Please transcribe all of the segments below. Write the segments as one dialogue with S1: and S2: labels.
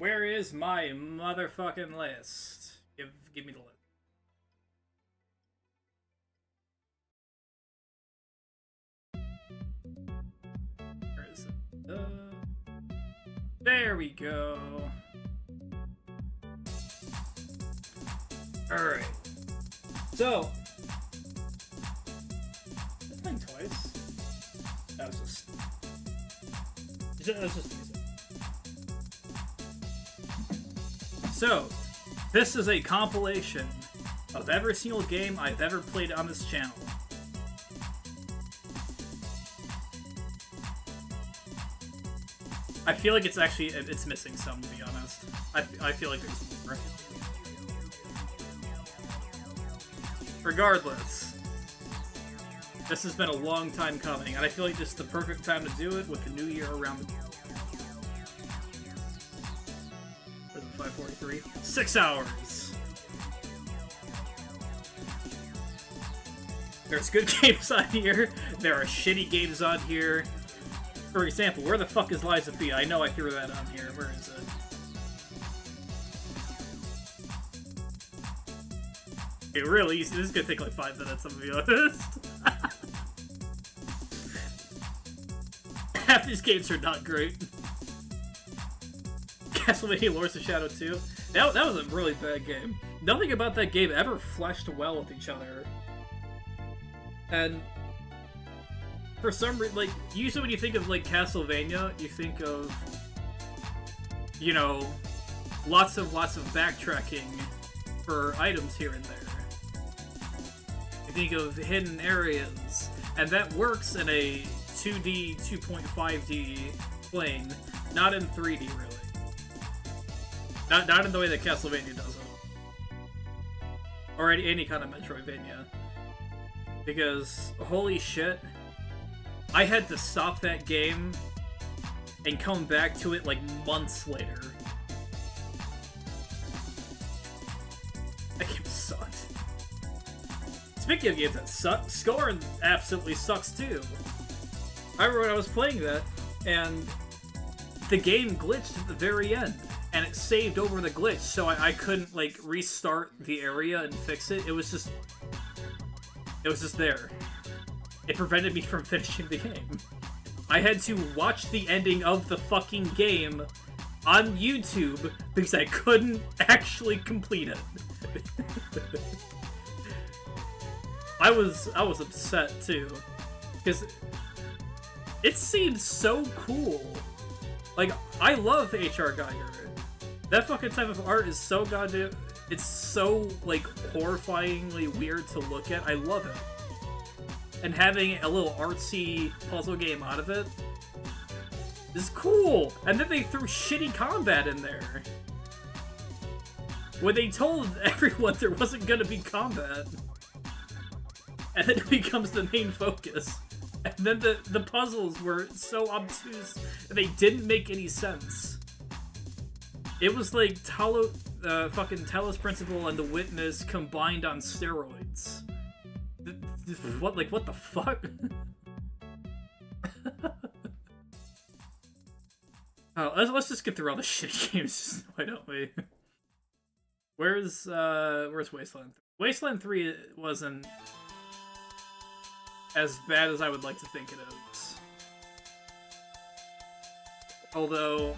S1: where is my motherfucking list? Give me the list. Where is it? There we go. Alright. So, I playing twice. That was just music. So, this is a compilation of every single game I've ever played on this channel. I feel like it's missing some, to be honest. I feel like there's more. Regardless, this has been a long time coming, and I feel like this is the perfect time to do it with the new year around the corner. 5:43. 6 hours! There's good games on here, there are shitty games on here. For example, where the fuck is Lies of P? I know I threw that on here. Where is it? It really easy. This is gonna take like 5 minutes, I'm gonna be honest. Half these games are not great. Castlevania Lords of Shadow 2. That was a really bad game. Nothing about that game ever fleshed well with each other. And for some reason, like, usually when you think of, like, Castlevania, you think of, you know, lots of backtracking for items here and there. You think of hidden areas, and that works in a 2D, 2.5D plane, not in 3D, really. Not in the way that Castlevania does it. Or any kind of Metroidvania. Because, holy shit, I had to stop that game and come back to it like months later. That game sucked. Speaking of games that suck, Scorn absolutely sucks too. I remember when I was playing that, and the game glitched at the very end, and it saved over the glitch, so I couldn't like restart the area and fix it. It was just there. It prevented me from finishing the game. I had to watch the ending of the fucking game on YouTube because I couldn't actually complete it. I was upset too, because it seemed so cool. Like, I love H.R. Geiger. That fucking type of art is so goddamn... It's so, like, horrifyingly weird to look at. I love it. And having a little artsy puzzle game out of it is cool. And then they threw shitty combat in there, when they told everyone there wasn't gonna be combat. And then it becomes the main focus. And then the puzzles were so obtuse that they didn't make any sense. It was like fucking Talos Principle and The Witness combined on steroids. What the fuck? Oh, let's just get through all the shitty games, why don't we? Where's Wasteland 3? Wasteland 3 wasn't as bad as I would like to think it is. Although,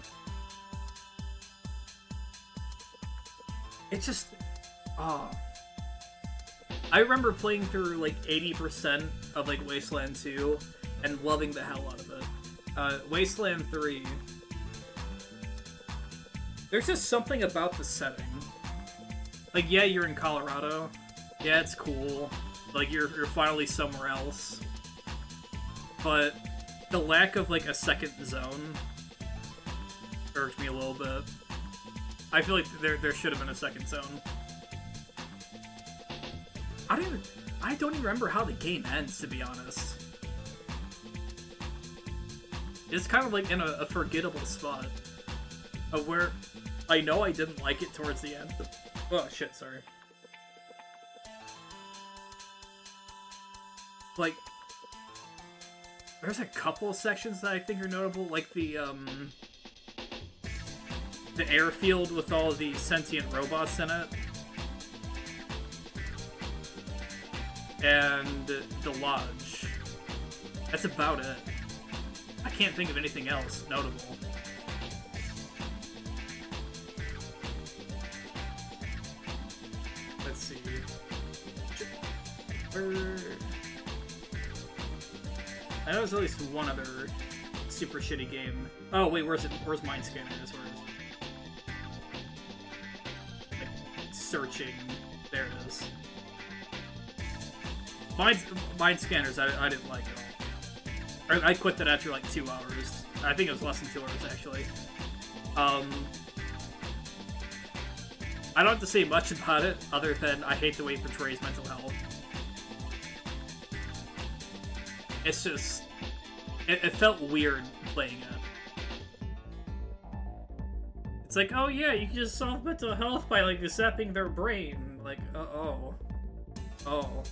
S1: it just... Oh. I remember playing through, like, 80% of, like, Wasteland 2 and loving the hell out of it. Wasteland 3... There's just something about the setting. Like, yeah, you're in Colorado. Yeah, it's cool. Like, you're finally somewhere else. But the lack of, like, a second zone irked me a little bit. I feel like there should have been a second zone. I don't even remember how the game ends, to be honest. It's kind of like in a forgettable spot of where I know I didn't like it towards the end. Oh shit, sorry. Like, there's a couple sections that I think are notable, like the the airfield with all the sentient robots in it. And the lodge. That's about it. I can't think of anything else notable. Let's see. I know there's at least one other super shitty game. Oh wait, where's it? Where's Mind Scanner? Where is it? Like, searching. There it is. Mind Scanners, I didn't like at all. I quit that after like 2 hours. I think it was less than 2 hours actually. I don't have to say much about it, other than I hate the way it portrays mental health. It's just... It felt weird playing it. It's like, oh yeah, you can just solve mental health by, like, zapping their brain. Like, oh. Oh,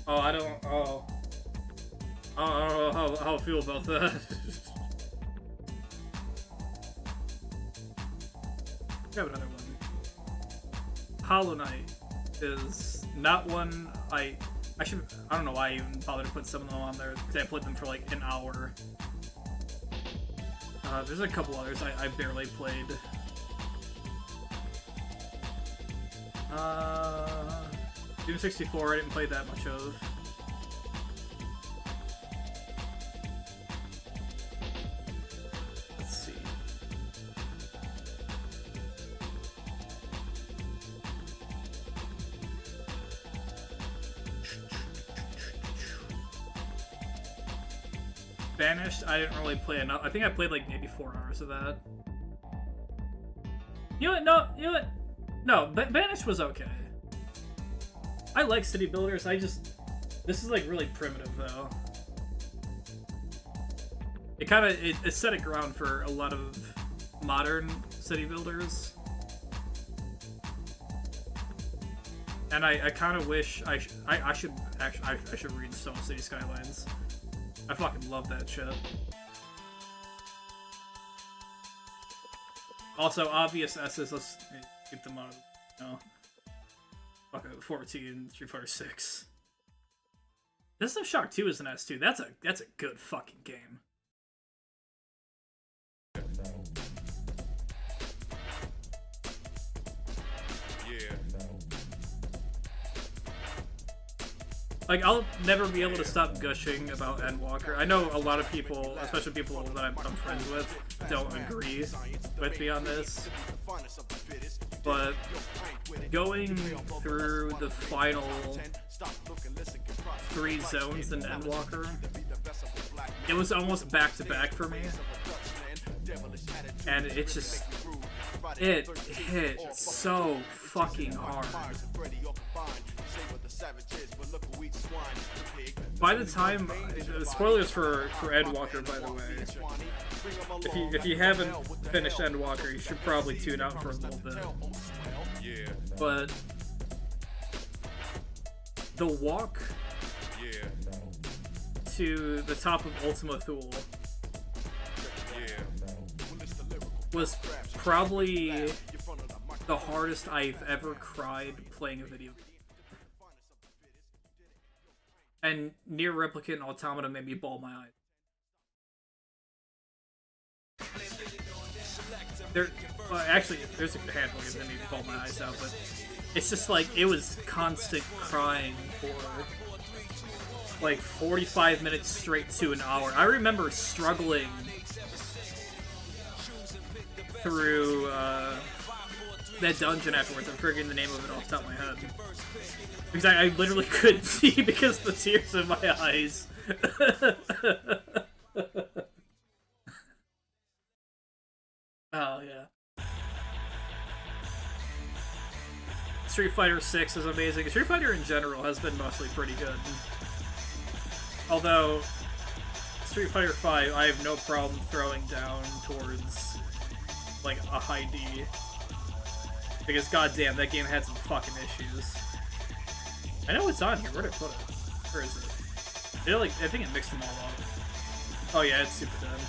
S1: I don't... Oh, I don't know how I feel about that. I have another one. Hollow Knight is not one I don't know why I even bothered to put some of them on there, because I played them for like an hour. There's a couple others I barely played. Doom 64 I didn't play that much of. Let's see. Banished, I didn't really play enough. I think I played like maybe 4 hours of that. You know what? No, Banished was okay. I like city builders, this is like really primitive though. It set a ground for a lot of modern city builders. And I kind of wish I should reinstall City Skylines. I fucking love that shit. Also, obvious S's, let's get them out of, you know. Fuck it, 14, Street Fighter 6. System Shock 2 is an S2. That's a good fucking game. Like, I'll never be able to stop gushing about Endwalker. I know a lot of people, especially people that I'm friends with, don't agree with me on this. But going through the final 3 zones in Endwalker, it was almost back-to-back for me. And it just... It hit so fucking hard. By the time, spoilers for Endwalker, by the way. If you haven't finished Endwalker, you should probably tune out for a little bit. But the walk to the top of Ultima Thule was probably the hardest I've ever cried playing a video game. And Nier Replicant and Automata made me bawl my eyes. Actually, there's a handful of games that made me bawl my eyes out, but it's just like, it was constant crying for like 45 minutes straight to an hour. I remember struggling through that dungeon afterwards. I'm forgetting the name of it off the top of my head. Because I literally couldn't see because of the tears in my eyes. Oh, yeah. Street Fighter 6 is amazing. Street Fighter in general has been mostly pretty good. Although, Street Fighter 5, I have no problem throwing down towards, like, a high D. Because, goddamn, that game had some fucking issues. I know it's on here. Where'd I put it? Where is it? I think it mixed them all up. Oh yeah, it's super dead.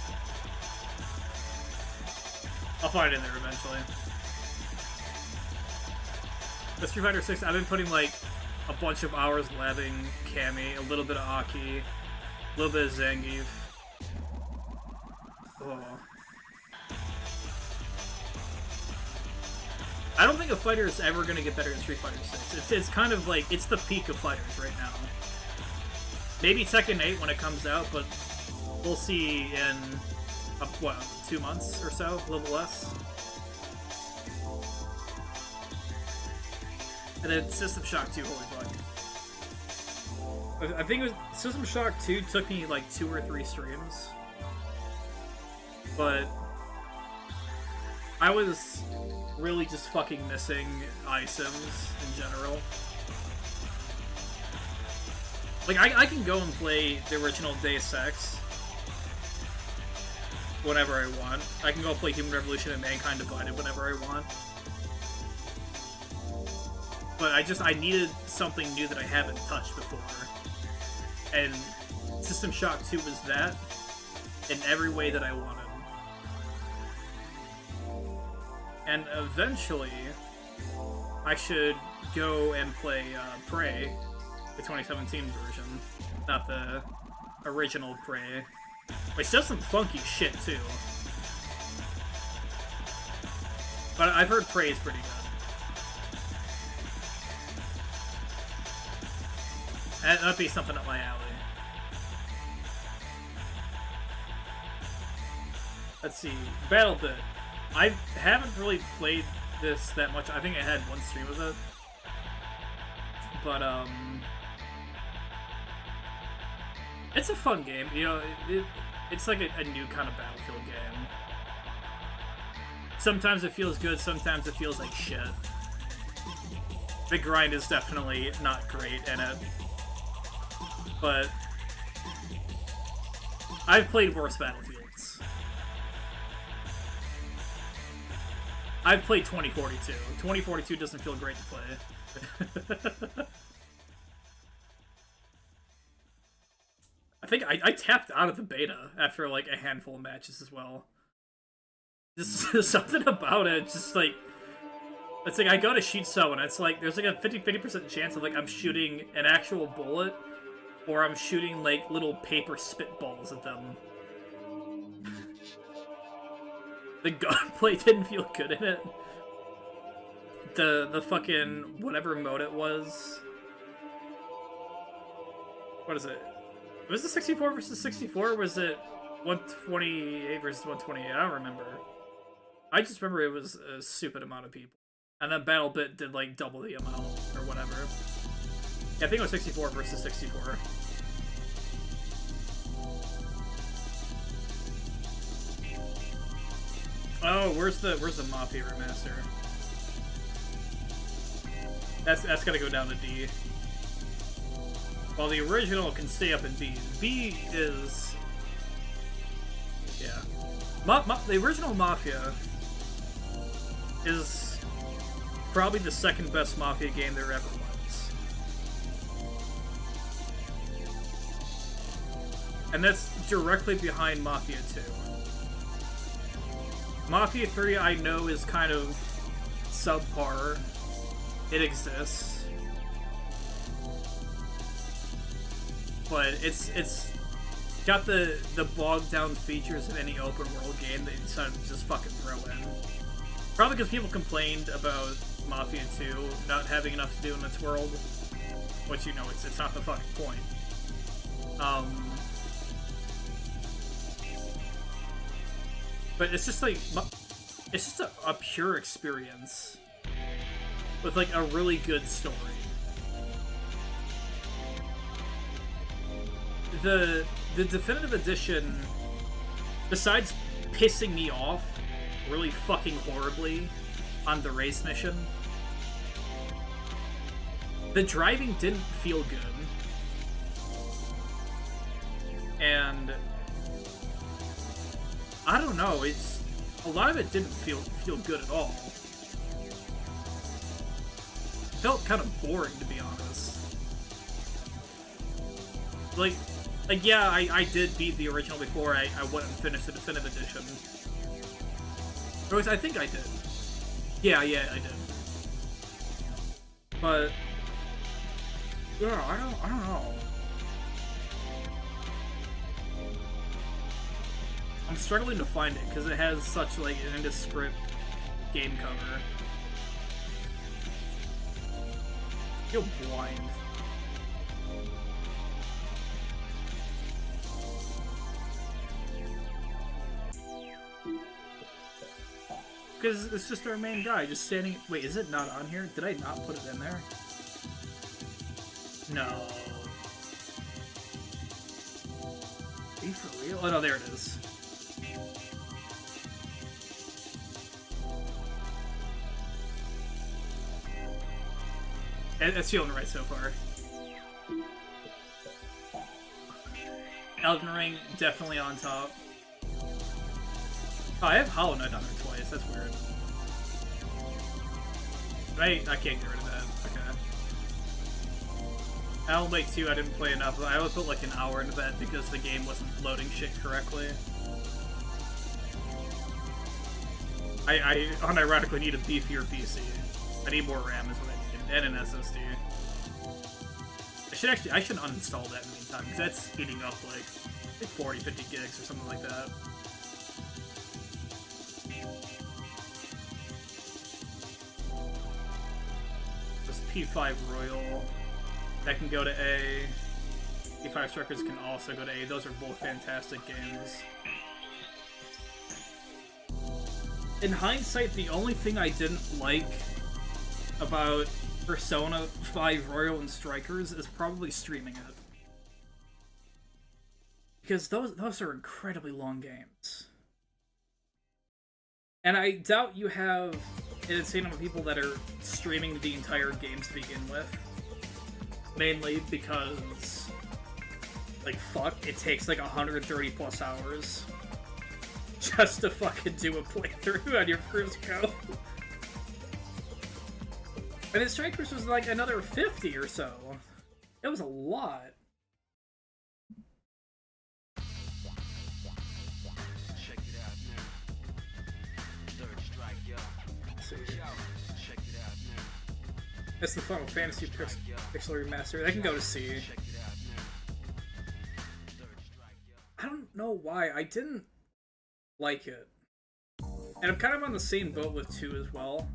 S1: I'll find it in there eventually. The Street Fighter 6, I've been putting like a bunch of hours labbing Cammy, a little bit of Aki, a little bit of Zangief. Oh. I don't think a fighter is ever going to get better than Street Fighter 6. It's kind of like, it's the peak of fighters right now. Maybe Tekken 8 when it comes out, but we'll see in, what, 2 months or so? A little less? And then System Shock 2, holy fuck. I think it was, System Shock 2 took me like 2 or 3 streams. But I was really just fucking missing iSims in general. Like, I can go and play the original Deus Ex whenever I want. I can go play Human Revolution and Mankind Divided whenever I want. But I needed something new that I haven't touched before. And System Shock 2 was that in every way that I wanted. And eventually, I should go and play Prey, the 2017 version, not the original Prey, which does some funky shit too. But I've heard Prey is pretty good. That'd be something up my alley. Let's see, BattleBit. I haven't really played this that much. I think I had one stream of it. But, it's a fun game. You know, it's like a new kind of Battlefield game. Sometimes it feels good, sometimes it feels like shit. The grind is definitely not great in it. But I've played worse Battlefields. I've played 2042. 2042 doesn't feel great to play. I think I tapped out of the beta after like a handful of matches as well. Just something about it, just like, it's like I go to shoot someone, it's like there's like a 50% chance of like I'm shooting an actual bullet or I'm shooting like little paper spitballs at them. The gunplay didn't feel good in it. The fucking whatever mode it was. What is it? Was it 64 versus 64 or was it 128 versus 128? I don't remember. I just remember it was a stupid amount of people. And then BattleBit did like double the amount or whatever. Yeah, I think it was 64 versus 64. Oh, where's the Mafia remaster? That's gotta go down to D. While the original can stay up in B. B is... yeah. The original Mafia is probably the second best Mafia game there ever was. And that's directly behind Mafia 2. Mafia 3 I know is kind of subpar. It exists. But it's got the bogged down features of any open world game that you decided to just fucking throw in. Probably because people complained about Mafia 2 not having enough to do in its world. Which, you know, it's not the fucking point. But it's just like, it's just a pure experience with like a really good story. The definitive edition, besides pissing me off really fucking horribly on the race mission, the driving didn't feel good. And I don't know, it's a lot of it didn't feel good at all. It felt kind of boring, to be honest. Like yeah, I did beat the original before I went and finished the definitive edition. Or I think I did. Yeah, I did. But yeah, I don't know. I'm struggling to find it because it has such like an indescript game cover. I feel blind. Because it's just our main guy just standing. Wait, is it not on here? Did I not put it in there? No. Are you for real? Oh no, there it is. It's feeling right so far. Elden Ring, definitely on top. Oh, I have Hollow Knight on there twice. That's weird. I can't get rid of that. Okay. Alan Wake 2, I didn't play enough. I would put like an hour into that because the game wasn't loading shit correctly. I unironically need a beefier PC. I need more RAM is what I need, and an SSD. I should uninstall that in the meantime, because that's eating up like 40, 50 gigs or something like that. This P5 Royal, that can go to A. P5 Strikers can also go to A. Those are both fantastic games. In hindsight, the only thing I didn't like about Persona 5 Royal and Strikers is probably streaming it. Because those are incredibly long games. And I doubt you have an insane number of people that are streaming the entire game to begin with. Mainly because, like, fuck, it takes like 130 plus hours just to fucking do a playthrough on your first go. And the Strikers was like another 50 or so. It was a lot.
S2: Check it out now. Third strike, yo. Check it out now.
S1: That's the Final Fantasy Pixel Remaster. That can go to C.
S2: Check it out now. Third strike, yo.
S1: I don't know why. I didn't like it. And I'm kind of on the same boat with 2 as well.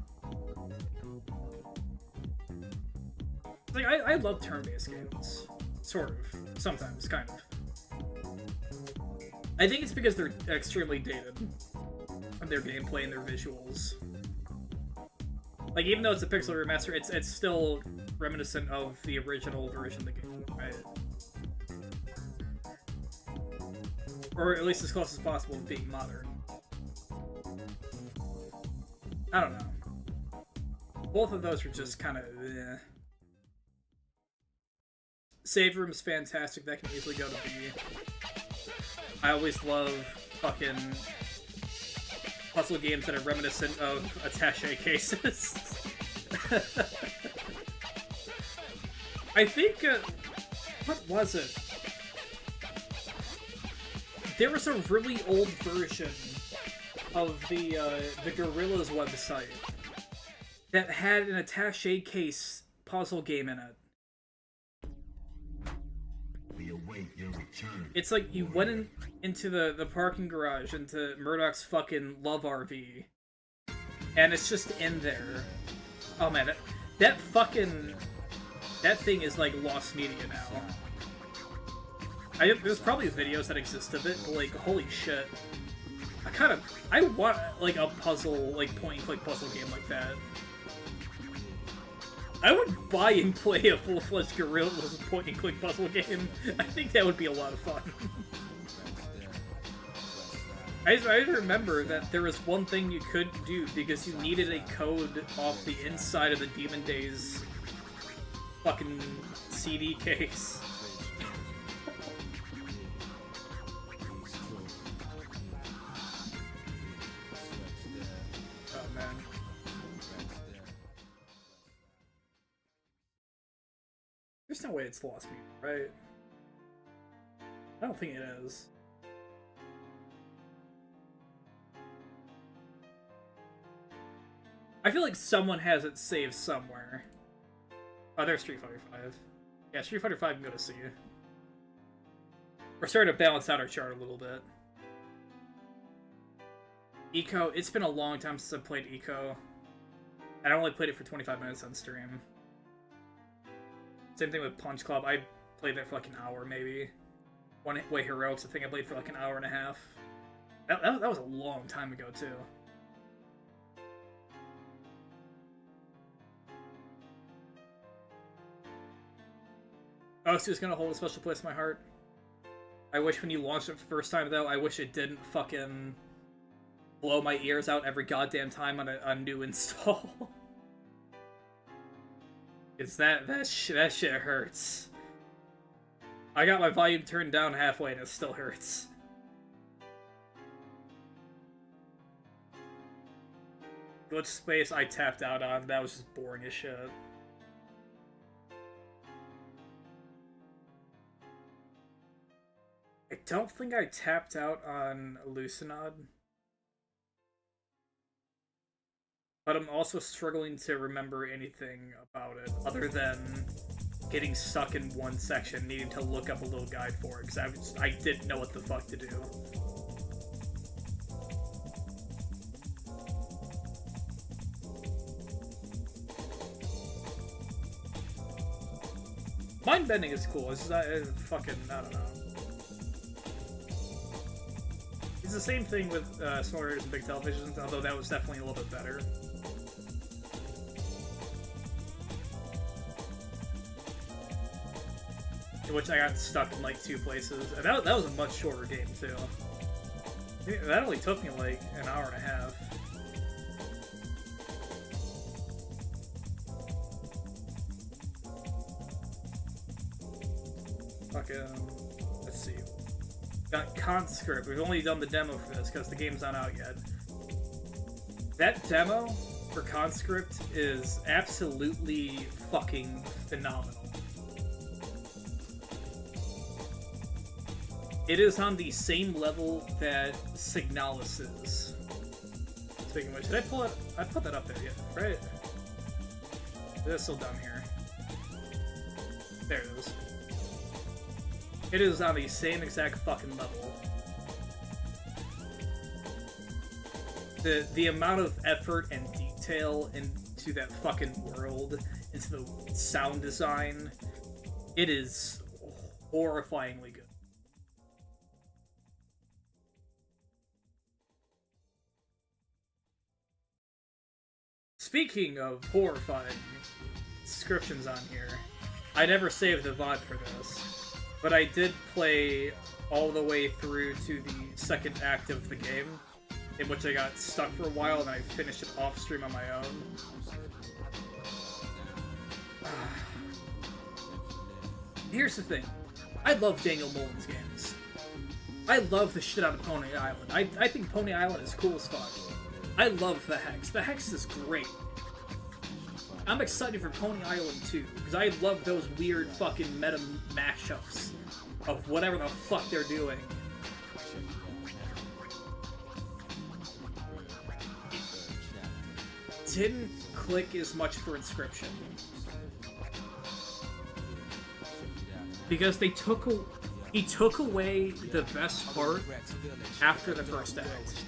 S1: Like, I love turn-based games. Sort of. Sometimes, kind of. I think it's because they're extremely dated. Their gameplay and their visuals. Like, even though it's a pixel remaster, it's still reminiscent of the original version of the game, right? Or at least as close as possible to being modern. I don't know. Both of those are just kind of eh. Save Room's fantastic, that can easily go to B. I always love fucking puzzle games that are reminiscent of attaché cases. I think, what was it? There was a really old version of the Gorillaz website that had an attaché case puzzle game in it. It's like you went into the parking garage into Murdoch's fucking love RV, and it's just in there. Oh man, that thing is like lost media now. There's probably videos that exist of it, but like holy shit, I want like a puzzle, like point and click puzzle game like that. I would buy and play a full-fledged Gorillaz point-and-click puzzle game. I think that would be a lot of fun. I remember that there was one thing you could do because you needed a code off the inside of the Demon Days fucking CD case. Oh man. There's no way it's lost me, right? I don't think it is. I feel like someone has it saved somewhere. Oh, there's Street Fighter 5. Yeah, Street Fighter 5 can go to see. We're starting to balance out our chart a little bit. Eco, it's been a long time since I played Eco. And I only played it for 25 minutes on stream. Same thing with Punch Club. I played that for like an hour, maybe. One Way Heroics, I think I played for like an hour and a half. That was a long time ago, too. Oh, so it's gonna hold a special place in my heart. I wish when you launched it for the first time, though, I wish it didn't fucking blow my ears out every goddamn time on a new install. It's that shit hurts. I got my volume turned down halfway and it still hurts. Glitch Space I tapped out on, that was just boring as shit. I don't think I tapped out on Lucinod. But I'm also struggling to remember anything about it, other than getting stuck in one section, needing to look up a little guide for it, because I didn't know what the fuck to do. Mind bending is cool, it's just, I don't know. It's the same thing with small areas and big televisions, although that was definitely a little bit better. In which I got stuck in like 2 places, and that was a much shorter game too. That only took me like an hour and a half. Fucking, let's see. Got Conscript. We've only done the demo for this because the game's not out yet. That demo for Conscript is absolutely fucking phenomenal. It is on the same level that Signalis is. Speaking of which, did I pull it? I put that up there yet, right? It's still down here. There it is. It is on the same exact fucking level. The amount of effort and detail into that fucking world, into the sound design, it is horrifyingly good. Speaking of horrifying descriptions on here, I never saved the VOD for this, but I did play all the way through to the second act of the game, in which I got stuck for a while and I finished it off stream on my own. Here's the thing. I love Daniel Mullen's games. I love the shit out of Pony Island. I think Pony Island is cool as fuck. I love the Hex. The Hex is great. I'm excited for Pony Island 2, because I love those weird fucking meta mashups of whatever the fuck they're doing. It didn't click as much for Inscription. Because he took away the best part after the first act.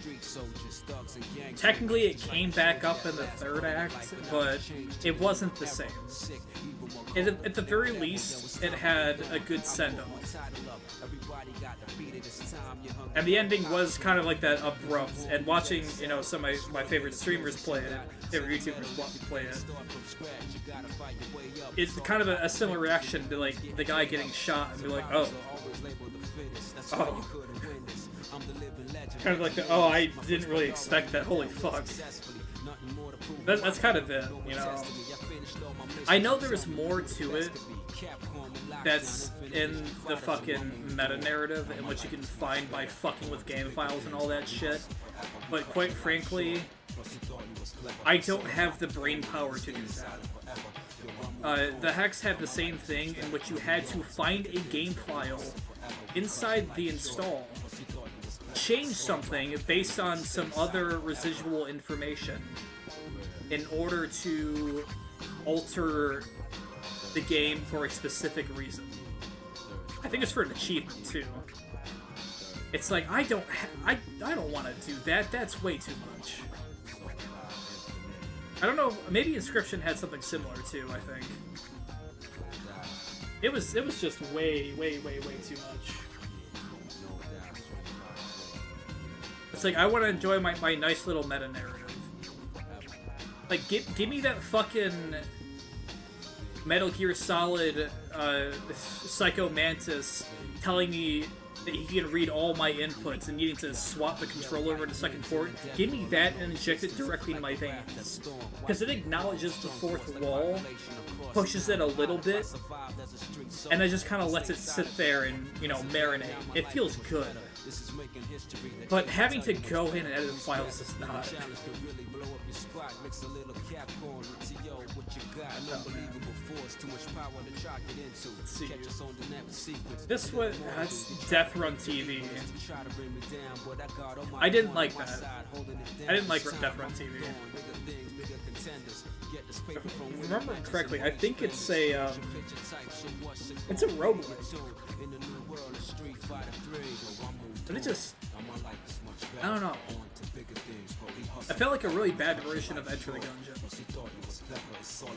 S1: Technically, it came back up in the third act, but it wasn't the same. At the very least, it had a good send-off. And the ending was kind of like that abrupt, and watching, you know, some of my favorite streamers play it, favorite YouTubers play it, it's kind of a similar reaction to, like, the guy getting shot and be like, oh. Kind of like the, oh, I didn't really expect that, holy fuck. That's kind of it, you know. I know there's more to it that's in the fucking meta-narrative, in which you can find by fucking with game files and all that shit, but quite frankly, I don't have the brain power to do that. The Hex had the same thing, in which you had to find a game file inside the install, change something based on some other residual information, in order to alter the game for a specific reason. I think it's for an achievement too. It's like I don't want to do that. That's way too much. I don't know. Maybe Inscription had something similar too. I think it was just way too much. It's like I want to enjoy my nice little meta narrative. Like give me that fucking Metal Gear Solid Psycho Mantis telling me that he can read all my inputs and needing to swap the controller over to second port. Give me that and inject it directly into my veins. Because it acknowledges the fourth wall, pushes it a little bit, and then just kind of lets it sit there and, you know, marinate. It feels good. But having to go in and edit files is not. Let's see. This was that's Death Run TV. I didn't like that. I didn't like Death Run TV. If I remember correctly, I think it's a roguelike. But it just, I don't know. I felt like a really bad version of Enter the Gungeon.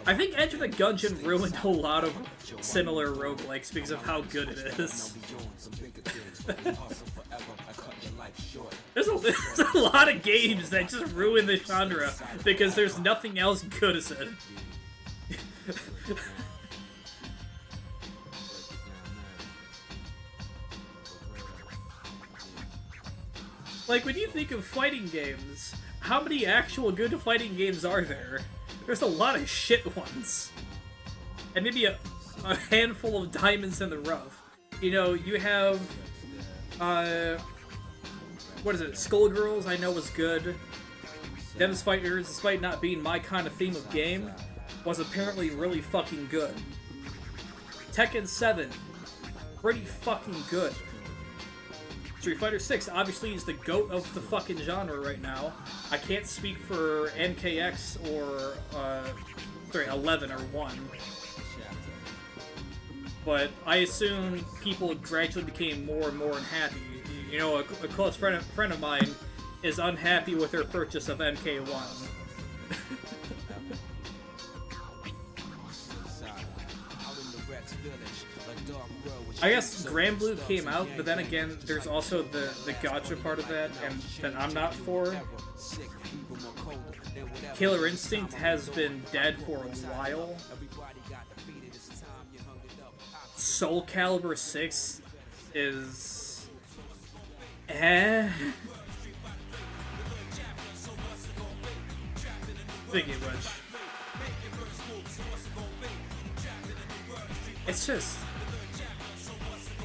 S1: I think Enter the Gungeon ruined a lot of similar roguelikes because of how good it is. There's a lot of games that just ruin the genre because there's nothing else good as it. Like, when you think of fighting games, how many actual good fighting games are there? There's a lot of shit ones. And maybe a handful of diamonds in the rough. You know, you have, what is it, Skullgirls, I know was good. Them's Fighters, despite not being my kind of theme of game, was apparently really fucking good. Tekken 7, pretty fucking good. Street Fighter 6 obviously is the GOAT of the fucking genre right now. I can't speak for MKX or, 11 or 1. But I assume people gradually became more and more unhappy. You know, a close friend of mine is unhappy with her purchase of MK1. I guess Granblue came out, but then again, there's also the gacha part of that, and that I'm not for. Killer Instinct has been dead for a while. Soul Calibur 6 is... Speaking of which... It's just...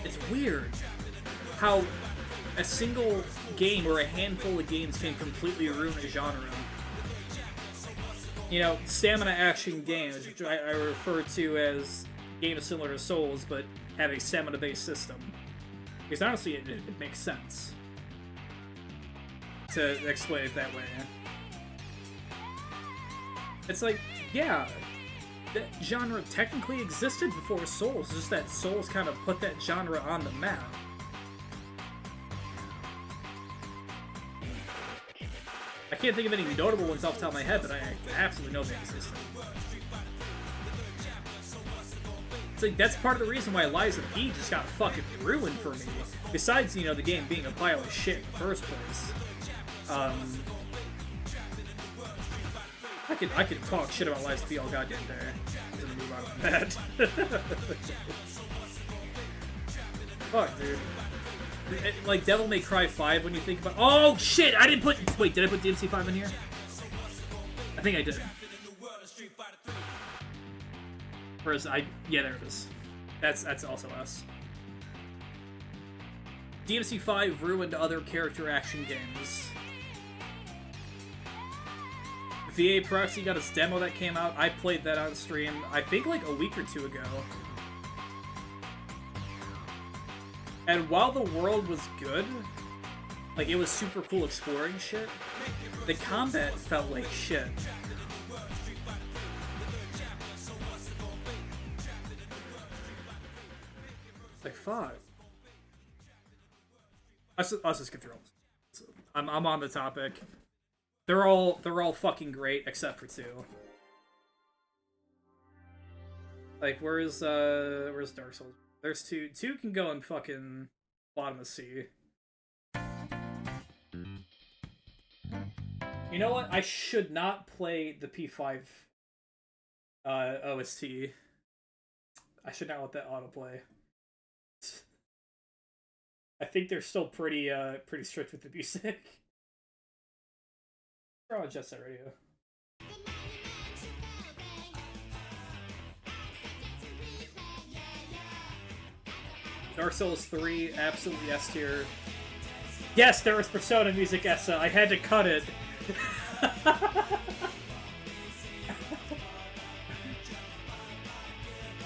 S1: It's weird how a single game or a handful of games can completely ruin a genre. You know, stamina action games, which I refer to as games similar to Souls, but have a stamina-based system. Because honestly, it makes sense to explain it that way. It's like, yeah, that genre technically existed before Souls, just that Souls kind of put that genre on the map. I can't think of any notable ones off the top of my head, but I absolutely know they existed. It's like, that's part of the reason why Lies of P just got fucking ruined for me. Besides, you know, the game being a pile of shit in the first place. I could talk shit about Lies of P all goddamn day. I'm gonna move on from that. Fuck, dude. Like Devil May Cry 5 when you think about— oh shit! I didn't put— wait, did I put DMC 5 in here? I think I did. Whereas yeah, there it is. That's also us. DMC 5 ruined other character action games. VA Proxy got its demo that came out. I played that on stream, I think like a week or two ago. And while the world was good, like it was super cool exploring shit, the combat felt like shit. Like, fuck. Let's just get through all this. I'm on the topic. They're all fucking great except for 2. Like, where's Dark Souls? There's 2. 2 can go in fucking bottom of C. You know what? I should not play the P5 OST. I should not let that autoplay. I think they're still pretty strict with the music. They're on Jet Set Radio. Dark Souls 3, absolutely S tier. Yes, there was Persona music, Essa. I had to cut it.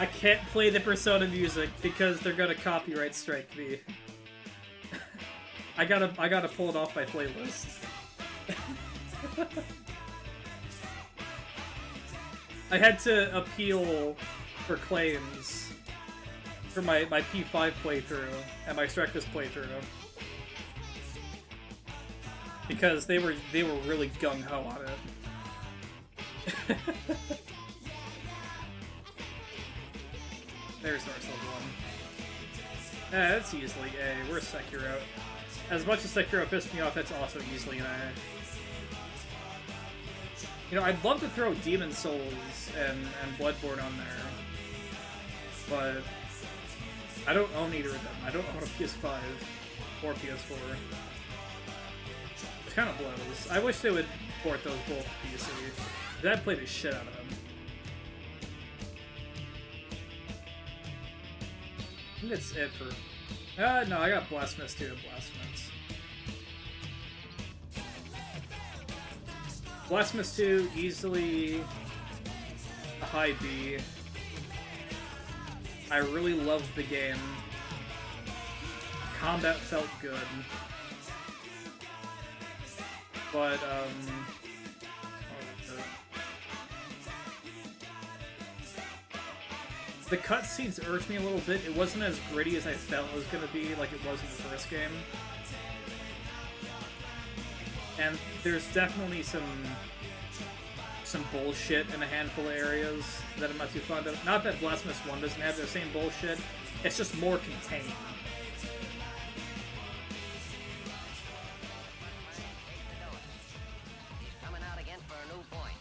S1: I can't play the Persona music because they're gonna copyright strike me. I gotta pull it off my playlist. I had to appeal for claims for my P5 playthrough and my Strectus playthrough because they were really gung ho on it. There's Dark Souls 1. That's easily A. Where's Sekiro? As much as Sekiro pissed me off, that's also easily an A. You know, I'd love to throw Demon Souls and Bloodborne on there, but I don't own either of them. I don't own a PS5 or PS4. It kind of blows. I wish they would port those both to PC. I'd play the shit out of them. I think that's it for... no, I got Blasphemous 2 and Blasphemous. Blasphemous 2, easily a high B. I really loved the game. Combat felt good. But, the cutscenes irked me a little bit. It wasn't as gritty as I felt it was going to be, like it was in the first game. And there's definitely some bullshit in a handful of areas that I'm not too fond of. Not that Blasphemous 1 doesn't have the same bullshit, it's just more contained.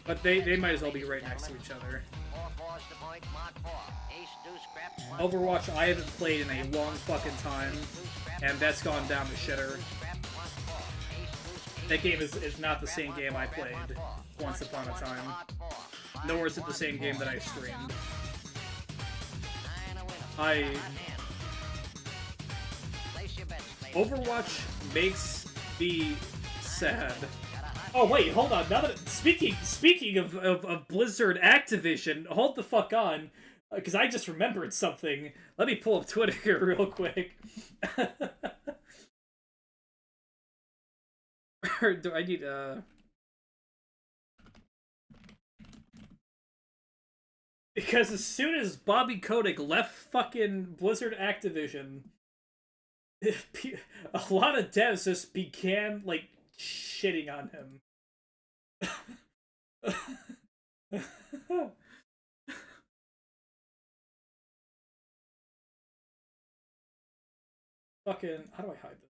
S1: But they might as well be right next to each other. Overwatch I haven't played in a long fucking time, and that's gone down the shitter. That game is not the same game I played once upon a time. Nor is it the same game that I streamed. Overwatch makes me sad. Oh wait, hold on. Now that speaking of Blizzard Activision, hold the fuck on, because I just remembered something. Let me pull up Twitter here real quick. Or do I need Because as soon as Bobby Kotick left fucking Blizzard Activision, a lot of devs just began like shitting on him. Fucking, how do I hide this?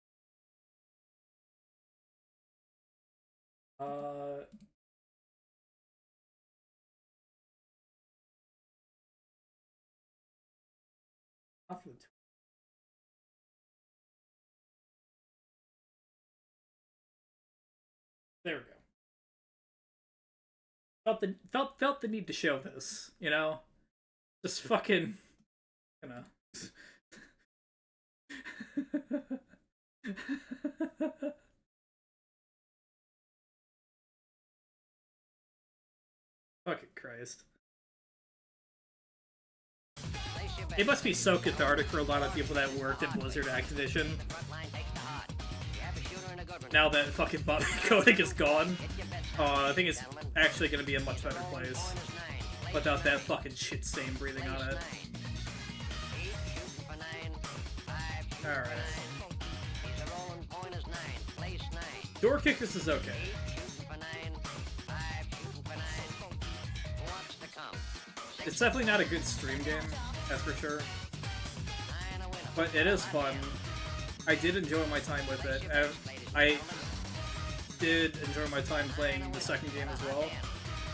S1: Off the there we go. Felt the need to show this, you know? Just fucking, you know. Fucking Christ. It must be so cathartic for a lot of people that worked at Blizzard Activision. Now that fucking Bobby Kotick is gone, I think it's actually going to be a much better place without that fucking shit stain breathing on it. Alright. Door kick, this is okay. It's definitely not a good stream game, that's for sure. But it is fun. I did enjoy my time with it. I did enjoy my time playing the second game as well.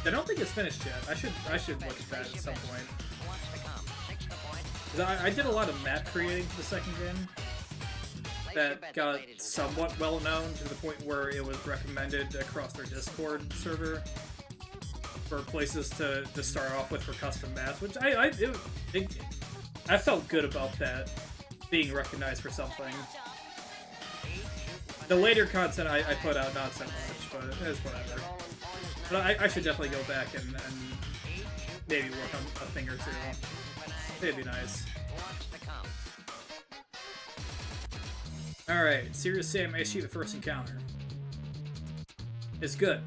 S1: I don't think it's finished yet. I should look at that at some point. I did a lot of map creating for the second game that got somewhat well known to the point where it was recommended across their Discord server for places to start off with for custom maps, which I felt good about that being recognized for something. The later content I put out, not so much, but it's whatever. But I should definitely go back and maybe work on a thing or two. It'd be nice. Alright, Serious Sam Ace the first encounter. It's good.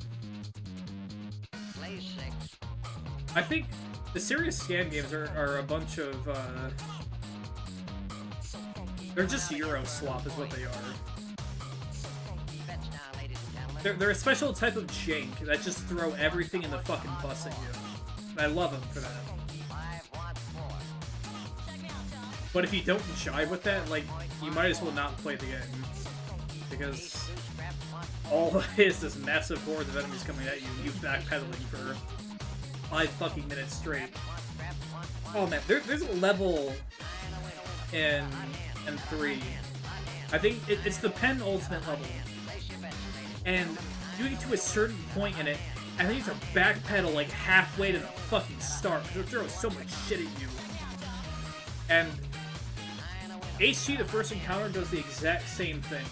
S1: I think the Serious Scam games are a bunch of, they're just Euro swap is what they are. They're a special type of jank that just throw everything in the fucking bus at you. And I love them for that. But if you don't jive with that, like, you might as well not play the game. Because all it is this massive hordes of enemies coming at you, you backpedaling for 5 fucking minutes straight. Oh man, there's a level in 3. I think it's the penultimate level. And you get to a certain point in it, and then you have to backpedal like halfway to the fucking start. They'll throw so much shit at you. And HG, the first encounter, does the exact same thing.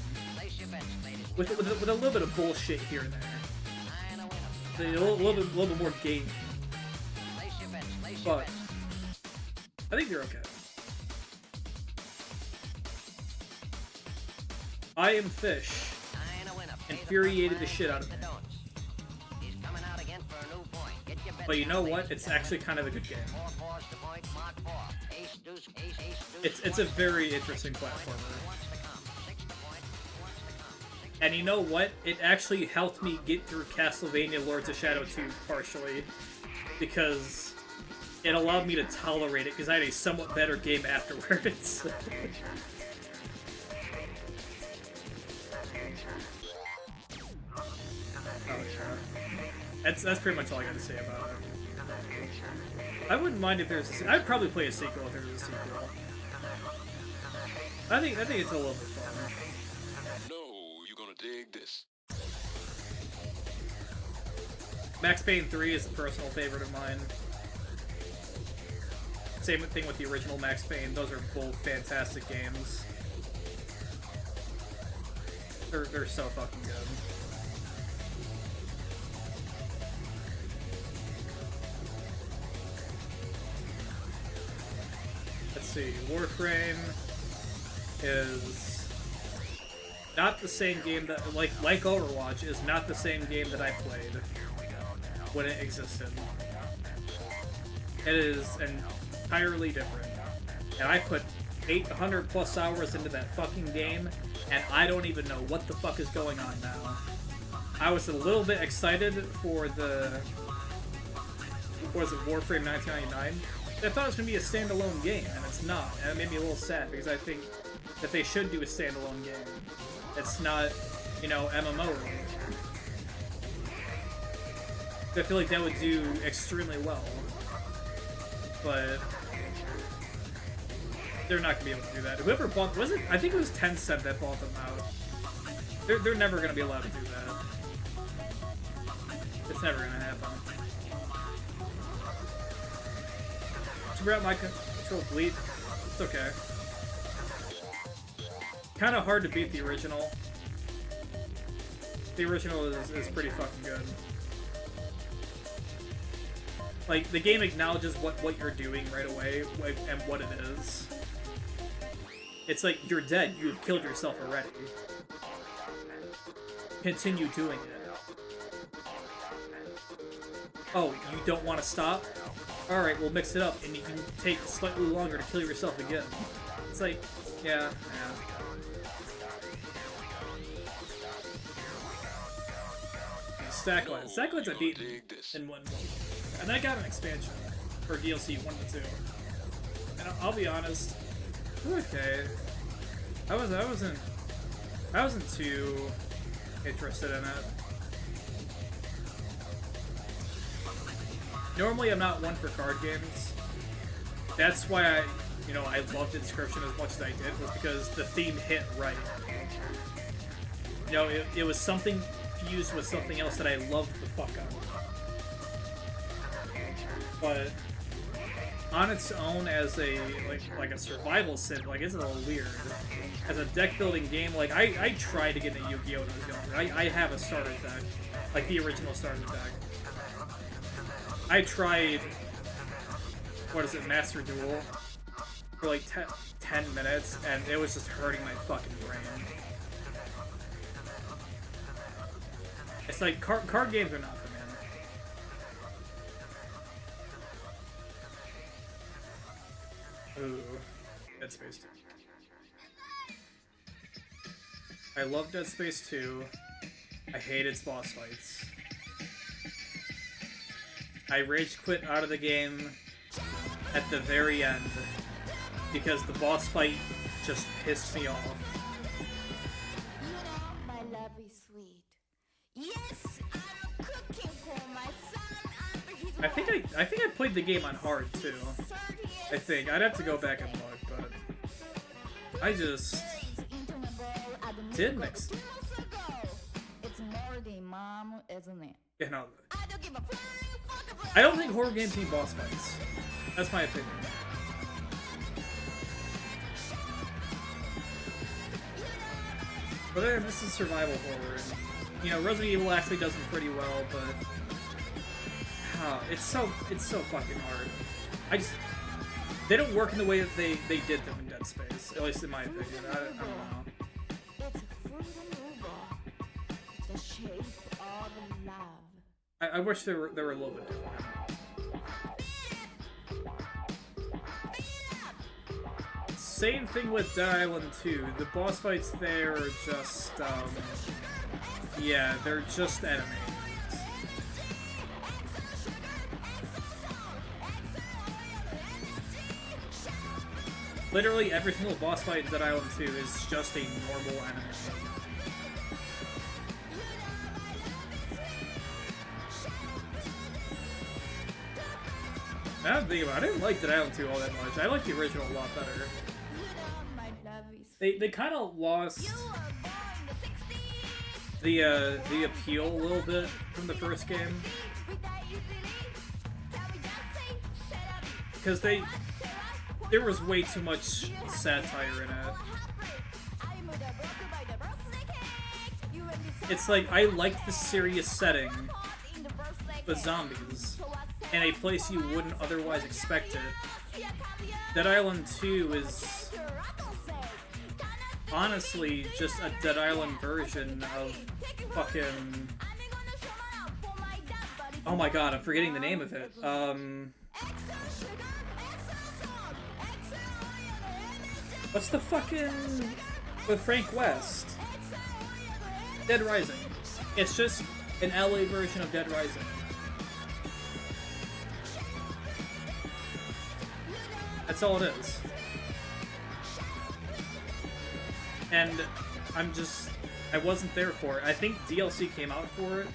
S1: With a little bit of bullshit here and there. A little bit more game. But I think they're okay. I Am Fish infuriated the shit out of me. But you know what? It's actually kind of a good game. It's a very interesting platformer. And you know what? It actually helped me get through Castlevania Lords of Shadow 2 partially. Because it allowed me to tolerate it, because I had a somewhat better game afterwards. That's pretty much all I got to say about it. I wouldn't mind if there's a... I'd probably play a sequel if there was a sequel. I think it's a little bit fun.
S3: No, you're gonna dig this.
S1: Max Payne 3 is a personal favorite of mine. Same thing with the original Max Payne. Those are both fantastic games. They're so fucking good. Let's see, Warframe is not the same game that, like Overwatch, is not the same game that I played when it existed. It is entirely different. And I put 800 plus hours into that fucking game, and I don't even know what the fuck is going on now. I was a little bit excited for the... what was it, Warframe 1999? I thought it was going to be a standalone game, and it's not. And it made me a little sad, because I think that they should do a standalone game. It's not, you know, MMO. I feel like that would do extremely well. But they're not going to be able to do that. Whoever bought... was it? I think it was Tencent that bought them out. They're never going to be allowed to do that. It's never going to happen. Out my control delete. It's okay. Kind of hard to beat the original. The original is pretty fucking good. Like, the game acknowledges what you're doing right away, like, and what it is. It's like, you're dead, you've killed yourself already. Continue doing it. Oh, you don't want to stop? Alright, we'll mix it up, and you can take slightly longer to kill yourself again. It's like, Yeah. Stacklands I beat in one go. And I got an expansion for DLC 1 to 2. And I'll be honest, okay. I wasn't too interested in it. Normally I'm not one for card games. That's why I loved Inscription as much as I did, was because the theme hit right. It was something fused with something else that I loved the fuck out of. But on its own as a like a survival sim, it's a little weird. As a deck building game, I tried to get into Yu-Gi-Oh! When I was younger. I have a starter deck, like the original starter deck. I tried, Master Duel, for like 10 minutes, and it was just hurting my fucking brain. It's like, card games are not for me. Ooh, Dead Space 2. I love Dead Space 2. I hate its boss fights. I rage quit out of the game at the very end because the boss fight just pissed me off.
S4: My love is sweet. Yes, I'm cooking for my son after his
S1: I think I played the game on hard too. I think I'd have to go back and look, but I just didn't mix.
S4: It's more than mom, isn't it?
S1: I don't think horror games need boss fights. That's my opinion. But then this is survival horror, and Resident Evil actually does them pretty well, but it's so fucking hard. They don't work in the way that they did them in Dead Space, at least in my opinion. I don't know.
S4: It's the shape of love.
S1: I wish they were a little bit different. Same thing with Dead Island 2. The boss fights there are just, yeah, they're just enemies. Literally every single boss fight in Dead Island 2 is just a normal enemy. Now that I think about it, I didn't like Dead Island 2 all that much. I like the original a lot better. They kind of lost the appeal a little bit from the first game, because there was way too much satire in it. It's like, I liked the serious setting, but zombies, in a place you wouldn't otherwise expect it. Dead Island 2 is honestly just a Dead Island version of fucking... Oh my god, I'm forgetting the name of it. What's the fucking... with Frank West? Dead Rising. It's just an LA version of Dead Rising. That's all it is. And I wasn't there for it. I think DLC came out for it.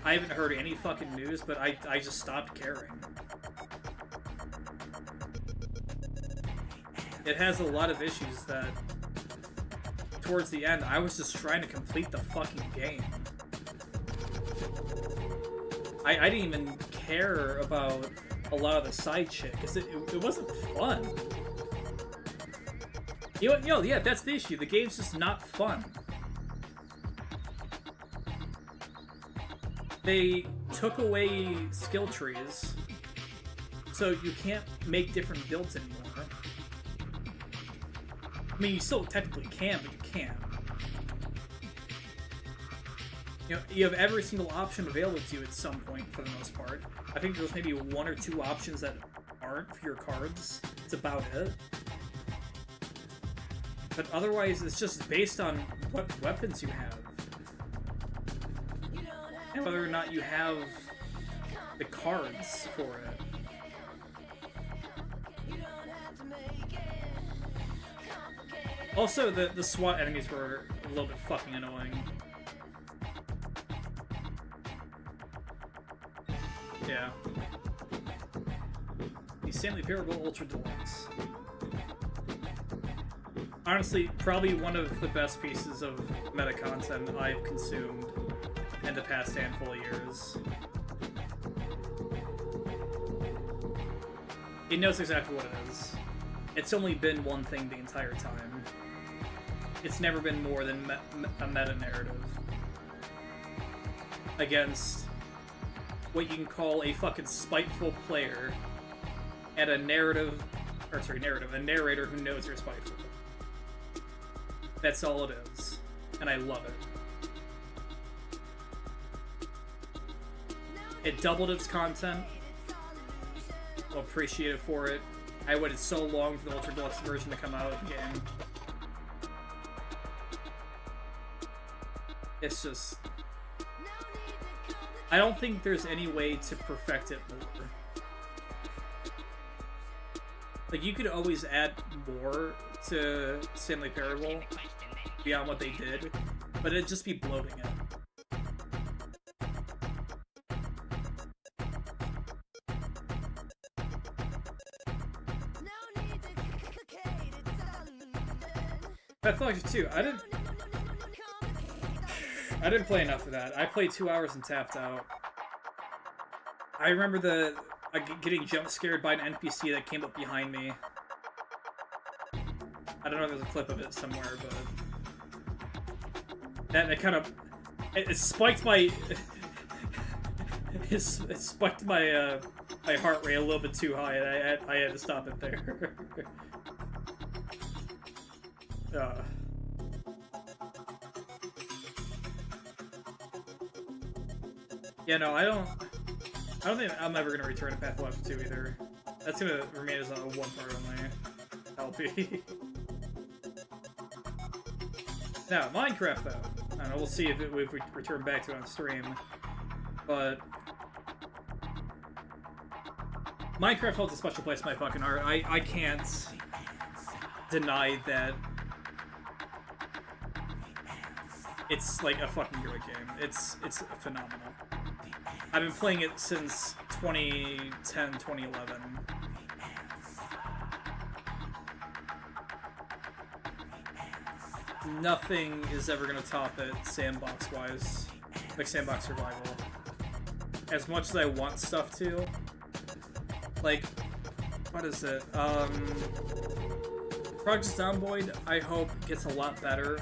S1: I haven't heard any fucking news, but I just stopped caring. It has a lot of issues that, towards the end, I was just trying to complete the fucking game. I didn't even care about a lot of the side shit, because it wasn't fun. Yeah, that's the issue. The game's just not fun. They took away skill trees, so you can't make different builds anymore. I mean, you still technically can, but you can't. You have every single option available to you at some point, for the most part. I think there's maybe 1 or 2 options that aren't for your cards. It's about it. But otherwise, it's just based on what weapons you have. And whether or not you have the cards for it. Also, the SWAT enemies were a little bit fucking annoying. Yeah. The Stanley Parable Ultra Deluxe. Honestly, probably one of the best pieces of meta content I've consumed in the past handful of years. It knows exactly what it is. It's only been one thing the entire time. It's never been more than a meta-narrative against what you can call a fucking spiteful player and a narrator who knows you're spiteful. That's all it is, and I love it. It doubled its content. I'll appreciate it for it. I waited so long for the Ultra Deluxe version to come out of the game. It's just... I don't think there's any way to perfect it more. Like, you could always add more to Stanley Parable beyond what they did, but it'd just be bloating it. Pathology 2, I didn't play enough of that. I played 2 hours and tapped out. I remember getting jump scared by an NPC that came up behind me. I don't know if there's a clip of it somewhere, but that kind of it spiked my it spiked my my heart rate a little bit too high, and I had to stop it there. Yeah, no, I don't think I'm ever gonna return to Pathology 2 either. That's gonna remain as a one part only LP. Now, Minecraft though. I don't know, we'll see if we return back to it on stream. But Minecraft holds a special place in my fucking heart. I can't deny that it's like a fucking great game. It's phenomenal. I've been playing it since 2010, 2011. Nothing is ever gonna top it sandbox-wise, like sandbox survival. As much as I want stuff to, like, what is it? Project Zomboid, I hope gets a lot better.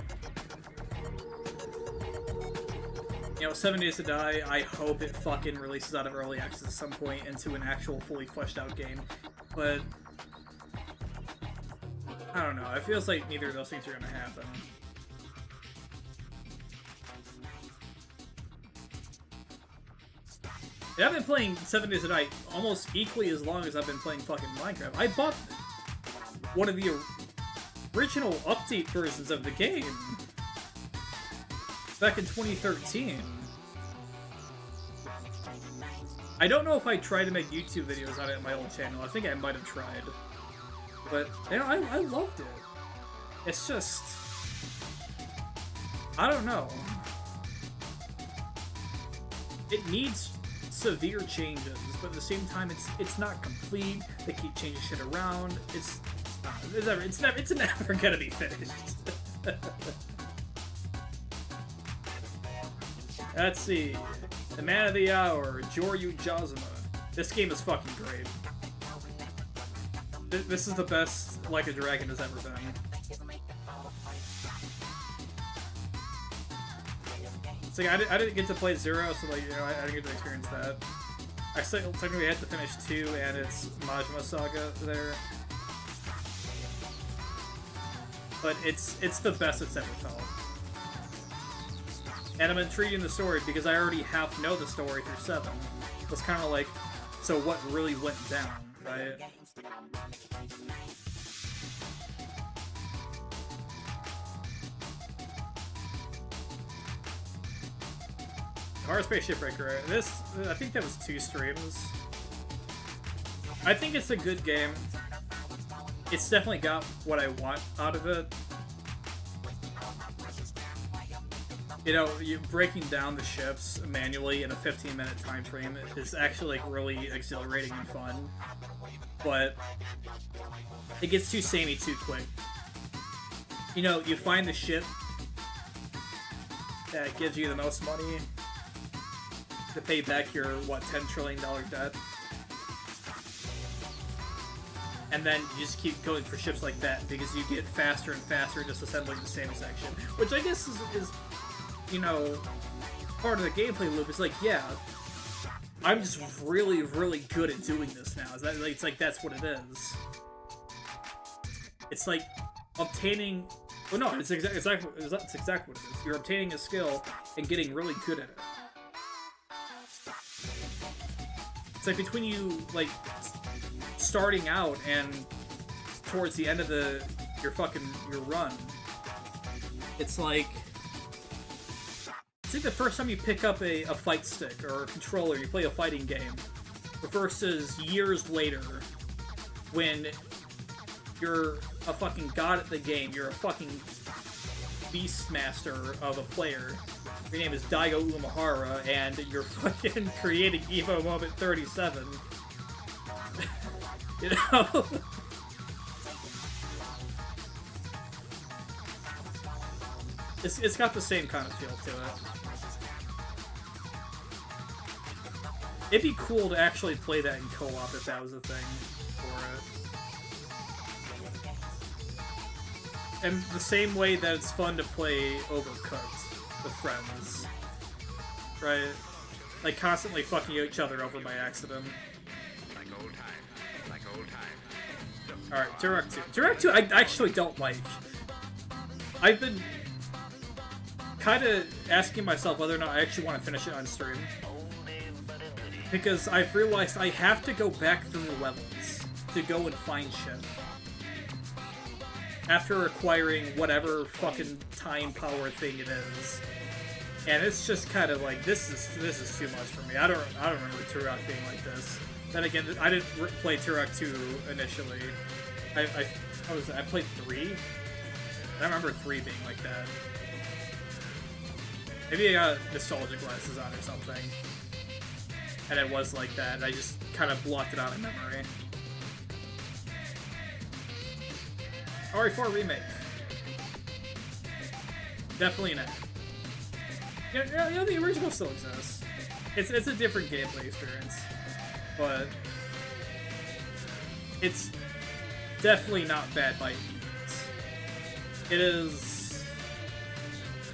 S1: You know, 7 Days to Die, I hope it fucking releases out of early access at some point into an actual fully fleshed out game. But I don't know, it feels like neither of those things are gonna happen. Yeah, I've been playing 7 Days to Die almost equally as long as I've been playing fucking Minecraft. I bought one of the original update versions of the game back in 2013. I don't know if I tried to make YouTube videos on it on my old channel. I think I might have tried. But, you know, I loved it. It's just... I don't know. It needs severe changes, but at the same time, it's not complete. They keep changing shit around. It's never gonna be finished. Let's see. The Man of the Hour, Joryu Jazuma. This game is fucking great. This is the best Like a Dragon has ever been. It's like, I didn't get to play 0, so like, you know, I didn't get to experience that. I still technically had to finish 2 and its Majima Saga there. But it's the best it's ever felt. And I'm intrigued in the story because I already half know the story through 7. It's kind of like, so what really went down, right? Horror Space Shipbreaker. This, I think that was 2 streams. I think it's a good game. It's definitely got what I want out of it. You know, you breaking down the ships manually in a 15-minute time frame is actually like really exhilarating and fun. But it gets too samey too quick. You know, you find the ship that gives you the most money to pay back your, what, $10 trillion debt? And then you just keep going for ships like that because you get faster and faster just assembling the same section. Which I guess is you know, part of the gameplay loop. It's like, yeah, I'm just really, really good at doing this now. It's like that's what it is. It's like obtaining... Well, no, it's exactly what it is. You're obtaining a skill and getting really good at it. It's like between you, like, starting out and towards the end of your run, it's like the first time you pick up a fight stick or a controller, you play a fighting game, versus years later when you're a fucking god at the game, you're a fucking beastmaster of a player. Your name is Daigo Umehara, and you're fucking creating Evo Moment 37. You know? It's got the same kind of feel to it. It'd be cool to actually play that in co-op if that was a thing for it. And the same way that it's fun to play Overcooked with friends. Right? Like constantly fucking each other over by accident.
S2: Like old times. Like old times.
S1: Alright, Turok 2. Turok 2 I actually don't like. I've been kind of asking myself whether or not I actually want to finish it on stream. Because I've realized I have to go back through the levels to go and find shit. After acquiring whatever fucking time power thing it is. And it's just kind of like, this is too much for me. I don't remember Turok being like this. Then again, I didn't play Turok 2 initially. I played 3? I remember 3 being like that. Maybe I got nostalgia glasses on or something. And it was like that, and I just kind of blocked it out of memory. RE4 Remake. Definitely not. Yeah, the original still exists. It's a different gameplay experience. But it's definitely not bad by any means. It is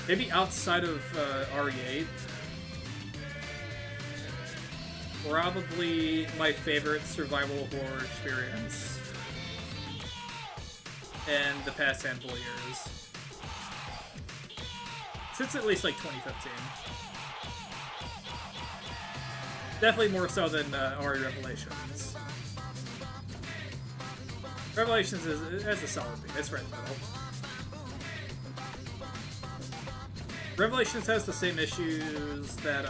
S1: maybe outside of RE8. Probably my favorite survival horror experience in the past handful of years. Since at least like 2015. Definitely more so than RE Revelations. Revelations has a solid beat. It's right in the middle. Revelations has the same issues that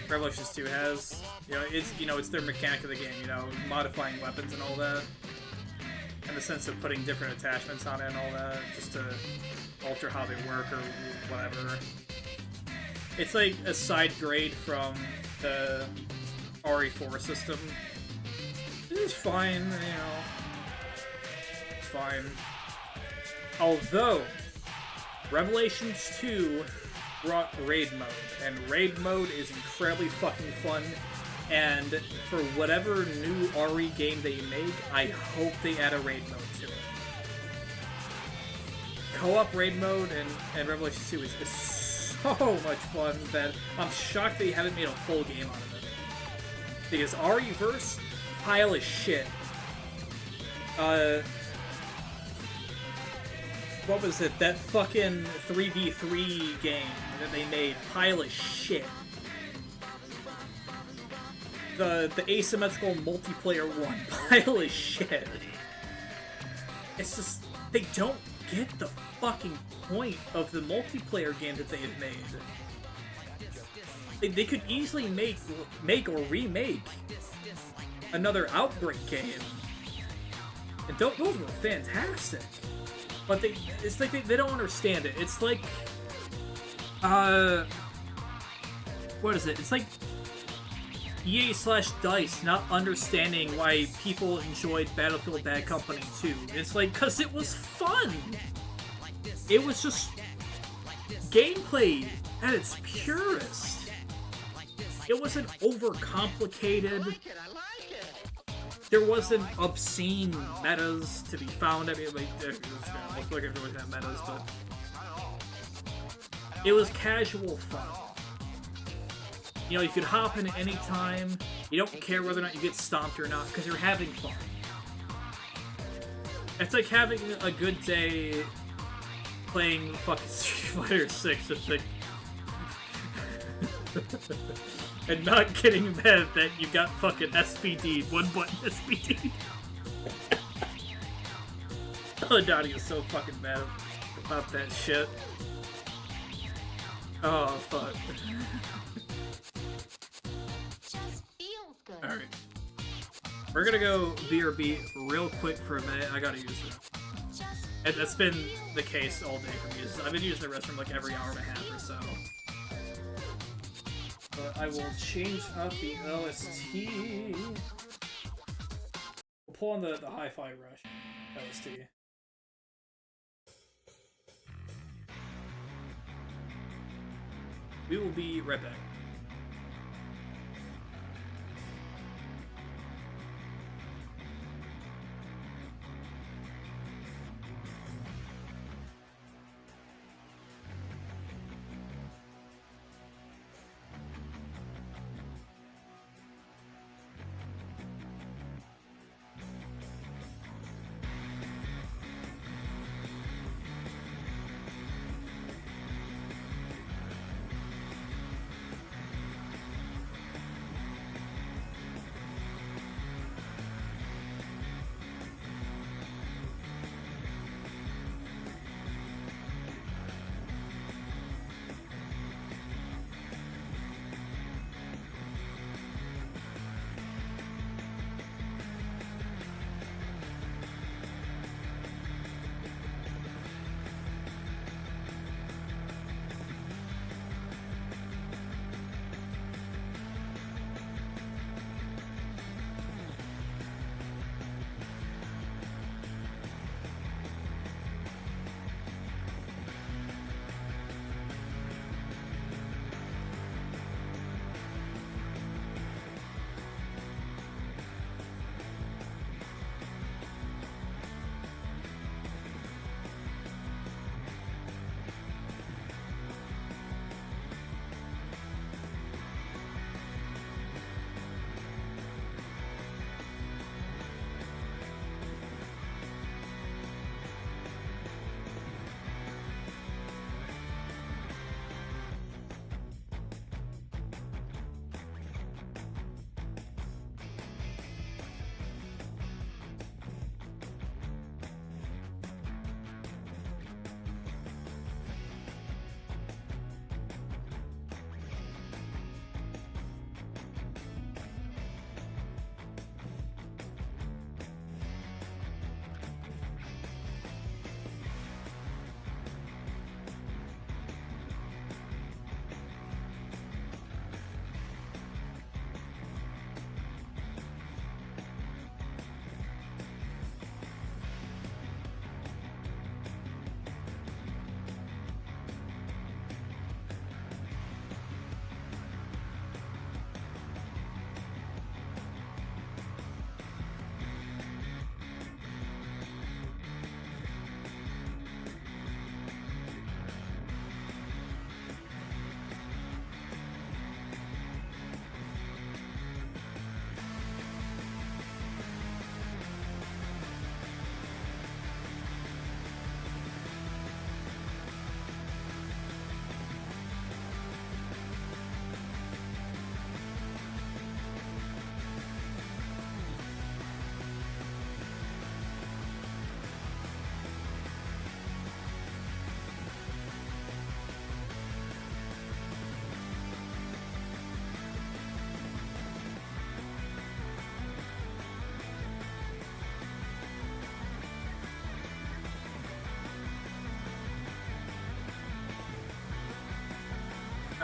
S1: Revelations 2 has. It's their mechanic of the game, modifying weapons and all that. In the sense of putting different attachments on it and all that, just to alter how they work or whatever. It's like a side grade from the RE4 system. It's fine, It's fine. Although, Revelations 2 brought raid mode, and raid mode is incredibly fucking fun, and for whatever new RE game they make, I hope they add a raid mode to it. Co-op raid mode and Revelations 2 is so much fun that I'm shocked they haven't made a full game out of it. Because RE-verse, pile of shit. What was it? That fucking 3v3 game that they made, pile of shit. The asymmetrical multiplayer one, pile of shit. It's just, they don't get the fucking point of the multiplayer game that they have made. They could easily make or remake another Outbreak game. And those were fantastic. But it's like they don't understand it. It's like, what is it? It's like EA/DICE not understanding why people enjoyed Battlefield Bad Company 2. It's like, cause it was fun. It was just gameplay at its purest. It wasn't overcomplicated. There wasn't obscene metas to be found. I mean, like, most like everyone had metas, but it was casual fun. You know, you could hop in at any time. You don't care whether or not you get stomped or not, because you're having fun. It's like having a good day playing fucking Street Fighter 6. It's like... and not getting mad that you got fucking SPD, one button SPD. Oh, Donnie is so fucking mad about that shit. Oh, fuck. Alright. We're gonna go BRB real quick for a minute. I gotta use it. That's been the case all day for me. I've been using the restroom like every hour and a half or so. But I will change up the OST. We'll pull on the Hi-Fi Rush OST. We will be right back.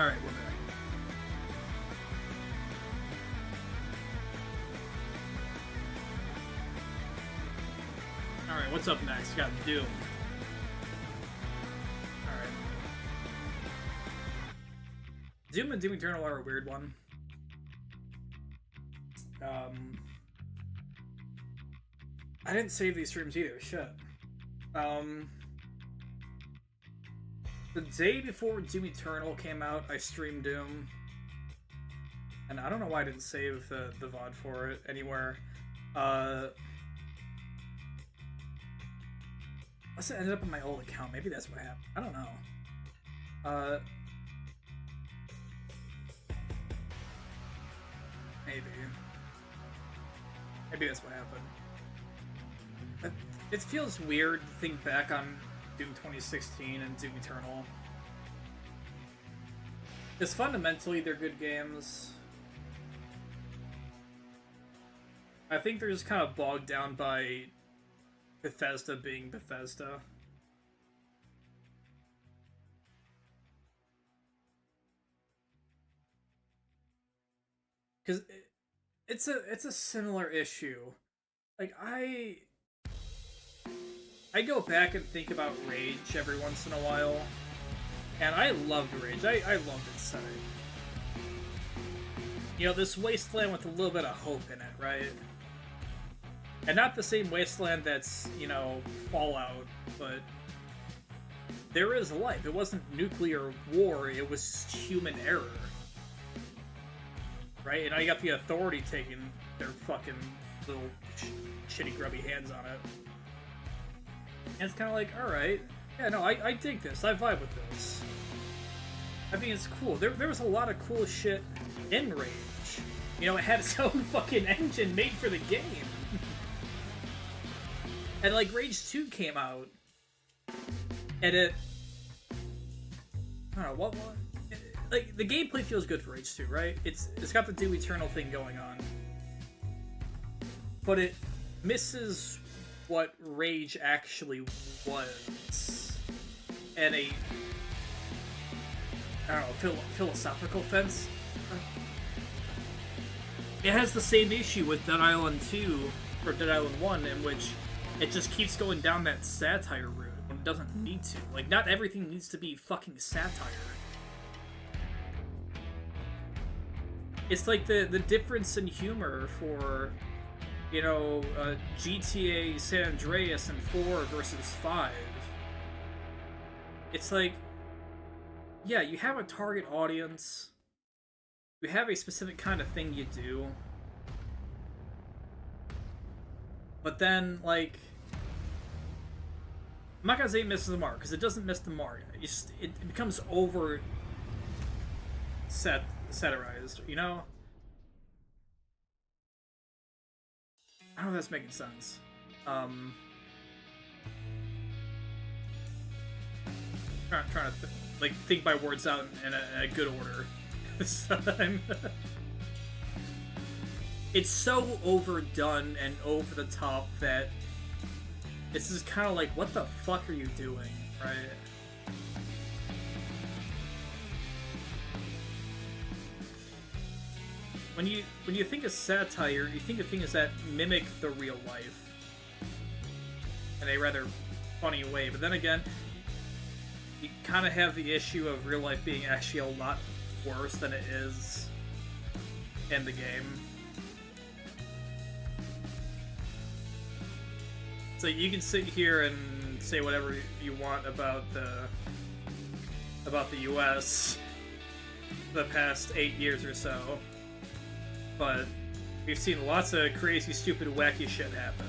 S1: Alright, we're back. Alright, what's up next? Got Doom. Alright. Doom and Doom Eternal are a weird one. I didn't save these streams either, shit. The day before Doom Eternal came out, I streamed Doom. And I don't know why I didn't save the VOD for it anywhere. Unless it ended up on my old account. Maybe that's what happened. I don't know. Maybe. Maybe that's what happened. It feels weird to think back on Doom 2016 and Doom Eternal. Because fundamentally, they're good games. I think they're just kind of bogged down by Bethesda being Bethesda. Because it's a similar issue. Like, I go back and think about Rage every once in a while, and I loved Rage. I loved its setting. You know, this wasteland with a little bit of hope in it, right? And not the same wasteland that's, you know, Fallout, but there is life. It wasn't nuclear war, it was human error. Right? And I got the Authority taking their fucking little shitty grubby hands on it. And it's kind of like, alright, yeah, no, I dig this. I vibe with this. I think it's cool. There was a lot of cool shit in Rage. You know, it had its own fucking engine made for the game. And, like, Rage 2 came out, and it... I don't know, what like, the gameplay feels good for Rage 2, right? It's got the Doom Eternal thing going on. But it misses what Rage actually was. And a... I don't know, philosophical sense? It has the same issue with Dead Island 2, or Dead Island 1, in which it just keeps going down that satire route when it doesn't need to. Like, not everything needs to be fucking satire. It's like the difference in humor for, you know, GTA San Andreas and 4 versus 5. It's like, yeah, you have a target audience. You have a specific kind of thing you do. But then, like, I'm not gonna say it misses the mark, because it doesn't miss the mark. It becomes over satirized, you know? I don't know if that's making sense. Trying to think my words out in a good order this time. It's so overdone and over the top that it's just kind of like, what the fuck are you doing, right? When you think of satire, you think of things that mimic the real life in a rather funny way. But then again, you kind of have the issue of real life being actually a lot worse than it is in the game. So you can sit here and say whatever you want about the US the past 8 years or so, but we've seen lots of crazy, stupid, wacky shit happen.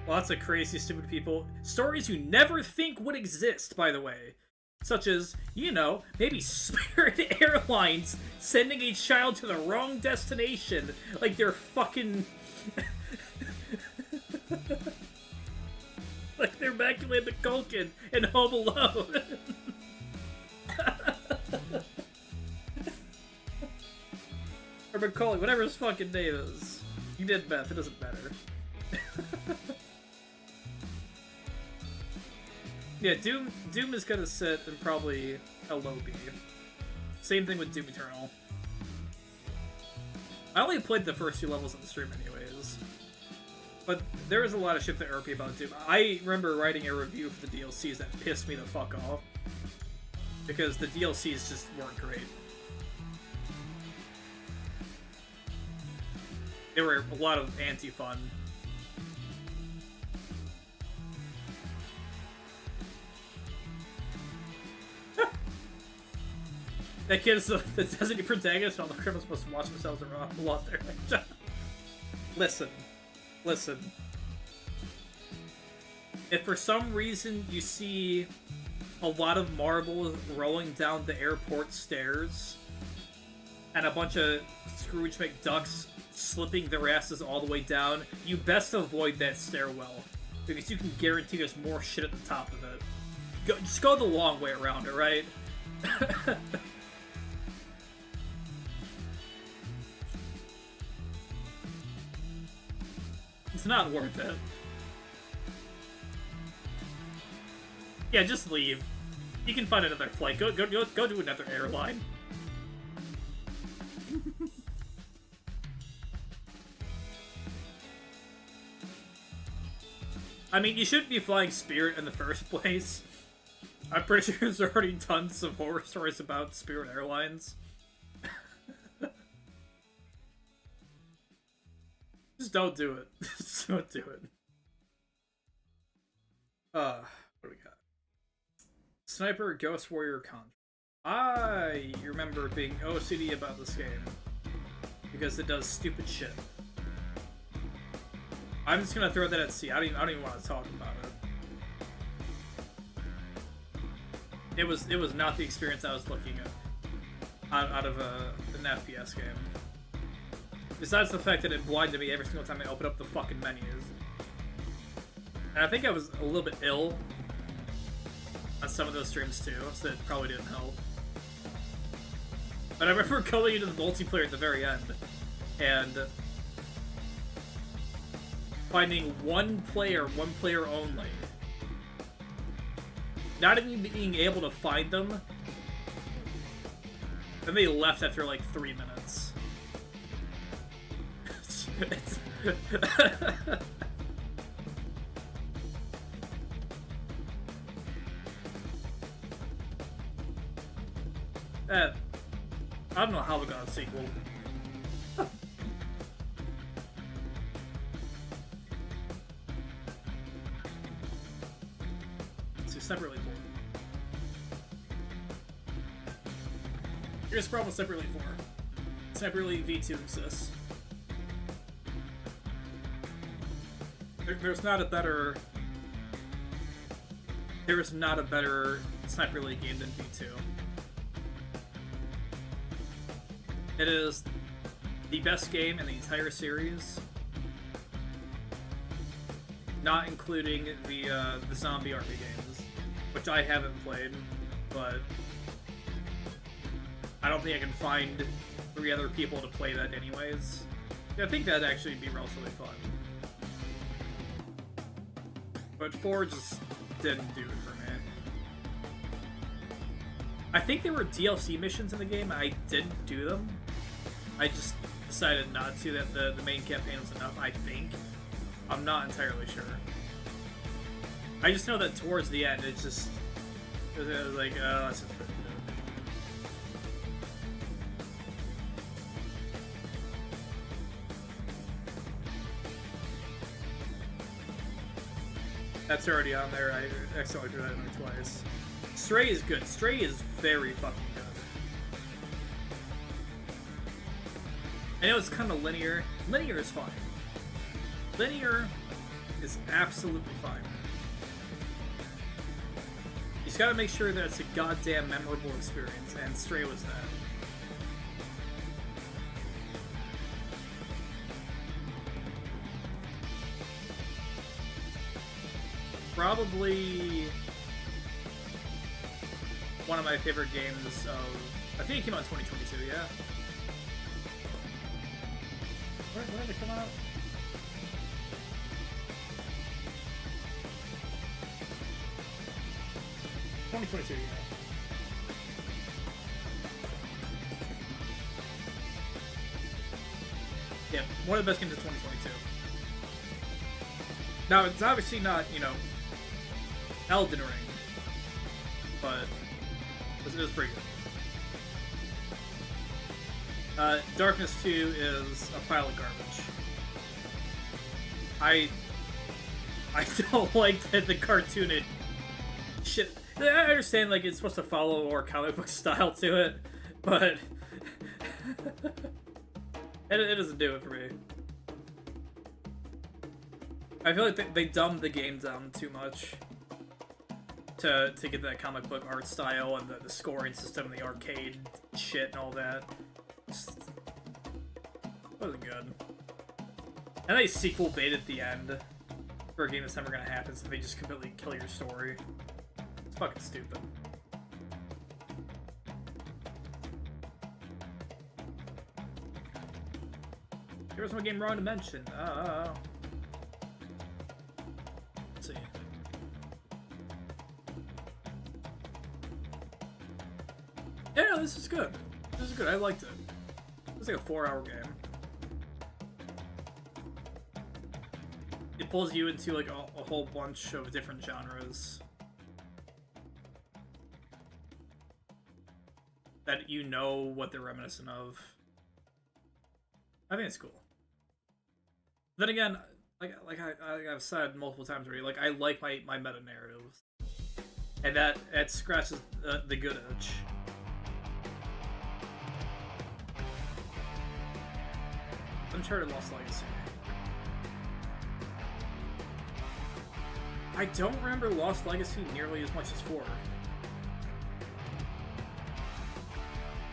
S1: Lots of crazy, stupid people. Stories you never think would exist, by the way. Such as, you know, maybe Spirit Airlines sending a child to the wrong destination. Like they're fucking... like they're Macaulay Culkin in Home Alone. Or Macaulay, whatever his fucking name is. You did Beth, it doesn't matter. Yeah, Doom is gonna sit in probably a low B. Same thing with Doom Eternal. I only played the first 2 levels on the stream anyways. But there was a lot of shit to irk me about Doom. I remember writing a review for the DLCs that pissed me the fuck off. Because the DLCs just weren't great. They were a lot of anti-fun. That kid is the designated protagonist, and all the criminals must watch themselves around a lot there. Listen. If for some reason you see a lot of marbles rolling down the airport stairs, and a bunch of Scrooge McDucks slipping their asses all the way down, you best avoid that stairwell, because you can guarantee there's more shit at the top of it. Just go the long way around, alright? It's not worth it. Yeah, just leave. You can find another flight. Go to another airline. I mean, you shouldn't be flying Spirit in the first place. I'm pretty sure there's already tons of horror stories about Spirit Airlines. Just don't do it. Just don't do it. What do we got? Sniper Ghost Warrior Contra. I remember being OCD about this game because it does stupid shit. I'm just gonna throw that at sea. I don't even want to talk about it. It was not the experience I was looking at out of an FPS game. Besides the fact that it blinded me every single time I opened up the fucking menus. And I think I was a little bit ill on some of those streams too, so it probably didn't help. But I remember going into the multiplayer at the very end, and finding one player only. Not even being able to find them. Then they left after like 3 minutes. I don't know how we got a sequel. So separately 4. Here's the problem with separately 4. Separately V2 exists. There's not a better Sniper Elite game than V2. It is the best game in the entire series, not including the zombie RP games, which I haven't played, but I don't think I can find 3 other people to play that anyways. I think that'd actually be relatively fun. But 4 just didn't do it for me. I think there were DLC missions in the game, and I didn't do them. I just decided not to, that the main campaign was enough, I think. I'm not entirely sure. I just know that towards the end, it was like, oh, that's just... That's already on there. I accidentally threw that in there twice. Stray is good. Stray is very fucking good. I know it's kind of linear. Linear is fine. Linear is absolutely fine. You just gotta make sure that it's a goddamn memorable experience, and Stray was that. Probably one of my favorite games of... I think it came out in 2022, yeah? Where did it come out? 2022, yeah. Yeah, one of the best games of 2022. Now, it's obviously not, you know, Elden Ring, but it was pretty good. Darkness 2 is a pile of garbage. I don't like the cartoon shit. I understand, like, it's supposed to follow more comic book style to it, but it doesn't do it for me. I feel like they dumbed the game down too much to get that comic book art style and the scoring system and the arcade shit and all that. Just wasn't good. And they sequel bait at the end for a game that's never gonna happen, so they just completely kill your story. It's fucking stupid. There was one game wrong to mention. Let's see. Yeah, no, this is good. This is good. I liked it. It's like a 4-hour game. It pulls you into like a whole bunch of different genres that you know what they're reminiscent of. I think it's cool. Then again, I've said multiple times already, like, I like my meta narratives, and that scratches the good itch. Uncharted Lost Legacy. I don't remember Lost Legacy nearly as much as 4.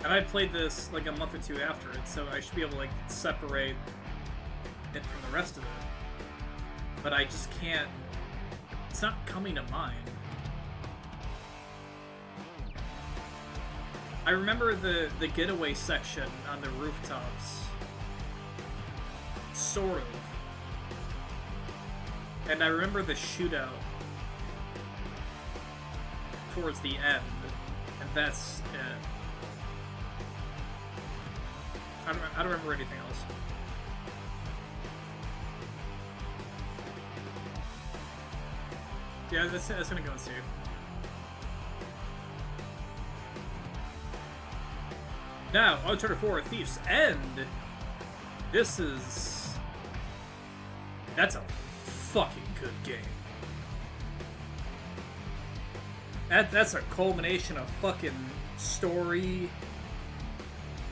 S1: And I played this like a month or two after it, so I should be able to like separate it from the rest of it. But I just can't. It's not coming to mind. I remember the getaway section on the rooftops. Sort of. And I remember the shootout towards the end, and that's it. I don't remember anything else. Yeah, that's gonna go and see. Now, Uncharted 4: Thief's End. That's a fucking good game. That's a culmination of fucking story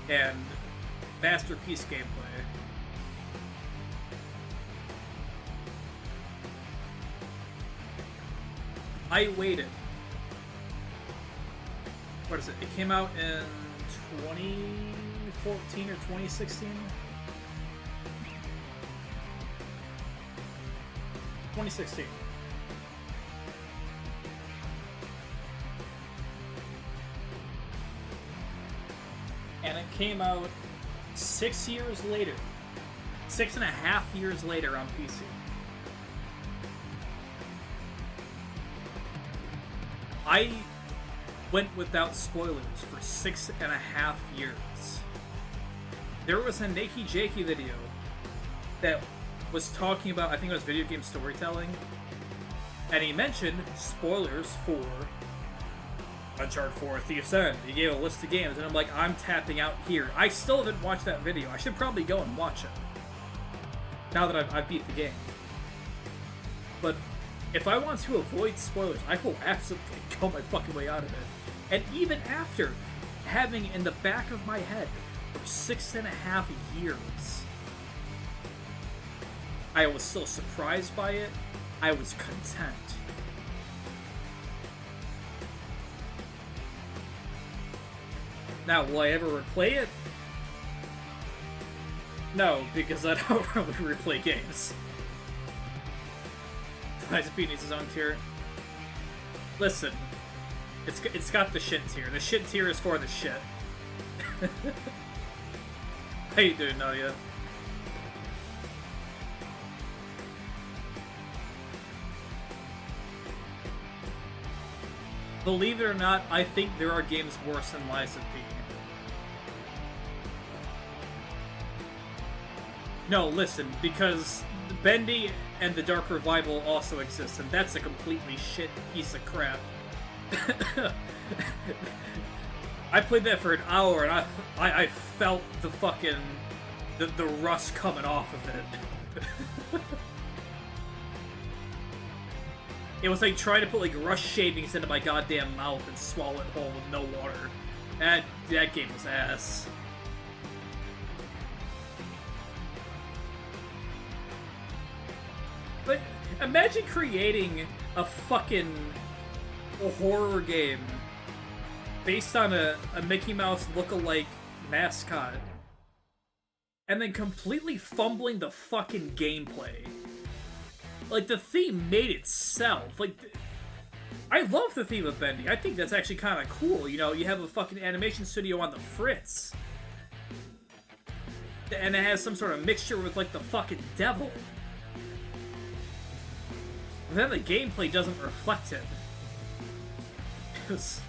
S1: and masterpiece gameplay. I waited. What is it? It came out in 2014 or 2016? 2016. And it came out 6 years later. 6.5 years later on PC. I went without spoilers for 6.5 years. There was a Nakey Jakey video that was talking about, I think it was video game storytelling, and he mentioned spoilers for Uncharted 4: Thief's End. He gave a list of games, and I'm like, I'm tapping out here. I still haven't watched that video. I should probably go and watch it, now that I've beat the game. But if I want to avoid spoilers, I will absolutely go my fucking way out of it. And even after having in the back of my head for 6.5 years, I was still surprised by it. I was content. Now, will I ever replay it? No, because I don't really replay games. SP needs his own tier. Listen, it's got the shit tier. The shit tier is for the shit. How you doing, Nadia? Believe it or not, I think there are games worse than Lies of P. No, listen, because Bendy and the Dark Revival also exist, and that's a completely shit piece of crap. I played that for an hour, and I felt the fucking... the rust coming off of it. It was like trying to put, like, rust shavings into my goddamn mouth and swallow it whole with no water. That game was ass. But imagine creating a fucking horror game based on a Mickey Mouse look-alike mascot, and then completely fumbling the fucking gameplay. Like, the theme made itself. Like, I love the theme of Bendy. I think that's actually kind of cool. You know, you have a fucking animation studio on the fritz, and it has some sort of mixture with, like, the fucking devil. And then the gameplay doesn't reflect it. It's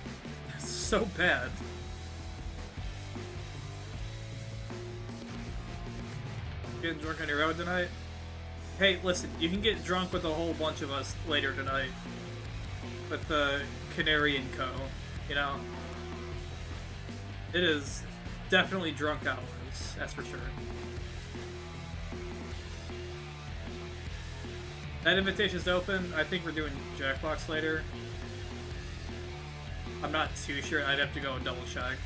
S1: so bad. Getting drunk on your own tonight? Hey, listen, you can get drunk with a whole bunch of us later tonight. With the Canary and Co., you know? It is definitely drunk hours, that's for sure. That invitation's open. I think we're doing Jackbox later. I'm not too sure. I'd have to go and double check.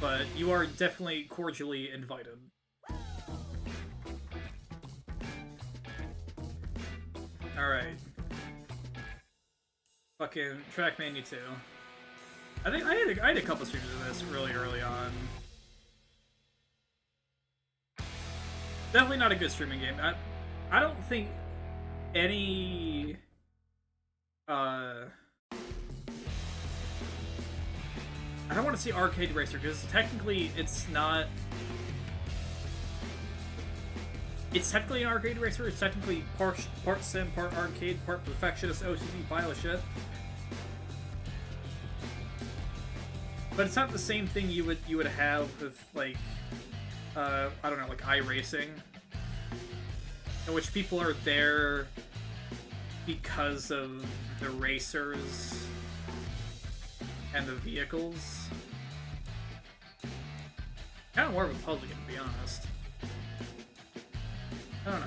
S1: But you are definitely cordially invited. Alright. Fucking Trackmania 2. I think I had a couple streams of this really early on. Definitely not a good streaming game. I don't think any I don't want to say arcade racer because technically it's not. It's technically an arcade racer. It's technically part sim, part arcade, part perfectionist OCD pile of shit. But it's not the same thing you would have with, like, I don't know, like iRacing, in which people are there because of the racers and the vehicles. Kind of more of a puzzle game, to be honest. I don't know.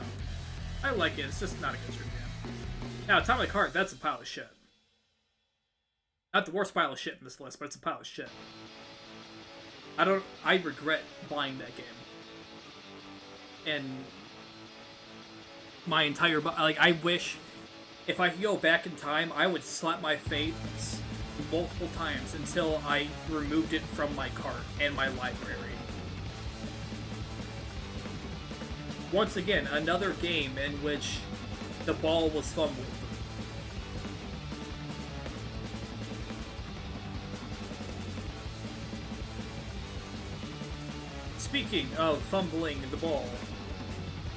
S1: I like it, it's just not a good stream game. Now, Atomic Heart, that's a pile of shit. Not the worst pile of shit in this list, but it's a pile of shit. I regret buying that game. And my entire, like, I wish, if I could go back in time, I would slap my face multiple times until I removed it from my cart and my library. Once again, another game in which the ball was fumbled. Speaking of fumbling the ball,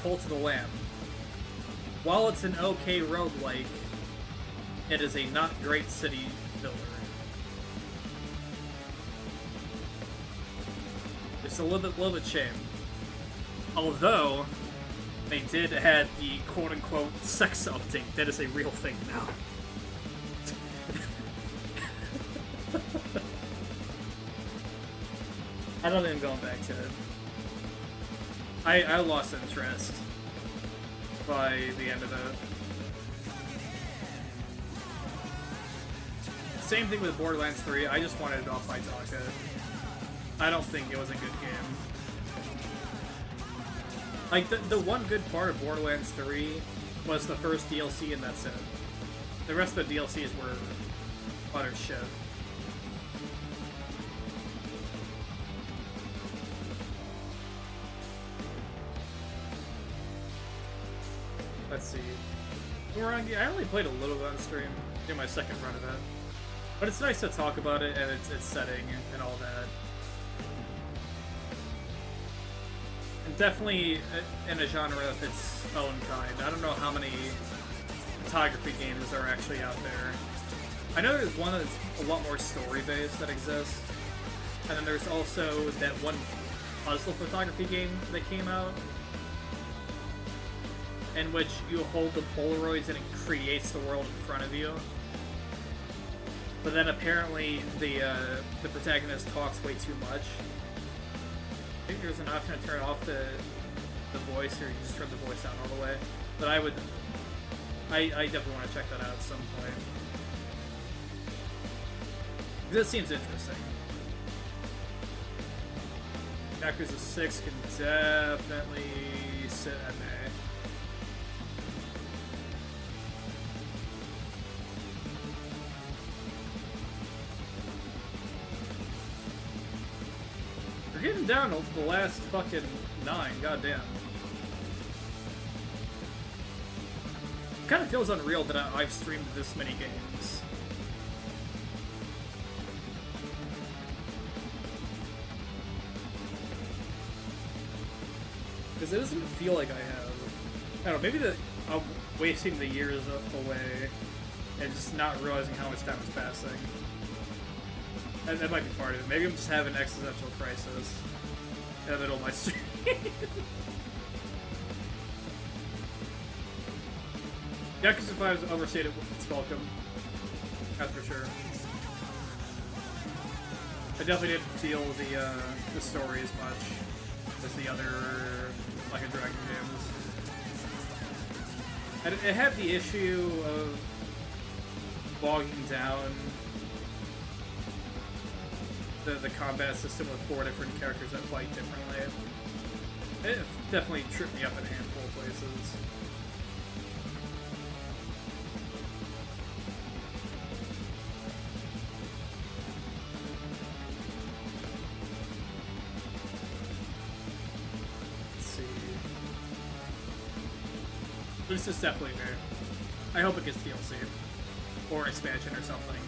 S1: Cult of the Lamb. While it's an okay roguelike, it is a not great city builder. It's a little bit shame. Although, they did add the quote-unquote sex update. That is a real thing now. I don't think I'm going back to it. I lost interest by the end of it. Same thing with Borderlands 3, I just wanted it off my docket. I don't think it was a good game. Like, the one good part of Borderlands 3 was the first DLC, and that's it. The rest of the DLCs were utter shit. Let's see. I only played a little bit on stream, in my second run of it. But it's nice to talk about it and its setting and all that. And definitely in a genre of its own kind. I don't know how many photography games are actually out there I know there's one that's a lot more story-based that exists. And then there's also that one puzzle photography game that came out, in which you hold the Polaroids and it creates the world in front of you. But then apparently the protagonist talks way too much. I think there's an option to turn off the voice, or you just turn the voice down all the way. But I definitely want to check that out at some point. This seems interesting. Yakuza 6 can definitely sit at A. We're getting down to the last fucking 9, goddamn. It kind of feels unreal that I've streamed this many games. Because it doesn't feel like I have. I don't know, maybe that I'm wasting the years away and just not realizing how much time is passing. That might be part of it. Maybe I'm just having an existential crisis in the middle of my stream. Yakuza 5 is overstated its welcome. That's for sure. I definitely didn't feel the story as much as the other Like a Dragon games. And it had the issue of bogging down the combat system with 4 different characters that fight differently. It definitely tripped me up in a handful of places. Let's see. This is definitely there. I hope it gets DLC. Or expansion or something.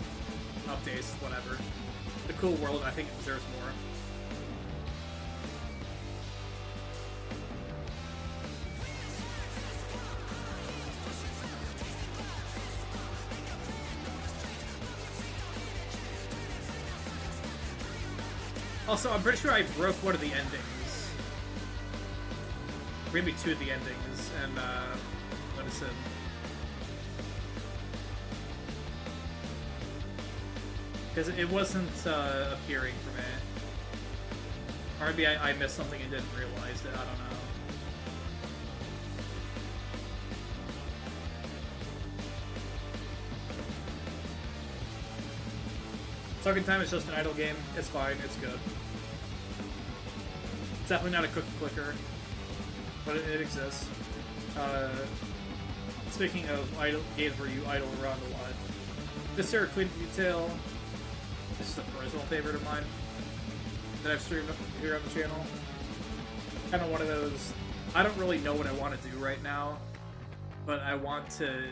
S1: Updates, whatever. The cool world, I think it deserves more. Also, I'm pretty sure I broke one of the endings. Maybe 2 of the endings, and what is it? Because it wasn't appearing for me. Or maybe I missed something and didn't realize it, I don't know. Talking Time is just an idle game. It's fine, it's good. It's definitely not a cookie clicker, but it exists. Speaking of idle games where you idle around a lot, this here Queen Detail. This is a personal favorite of mine that I've streamed here on the channel. Kind of one of those, I don't really know what I want to do right now, but I want to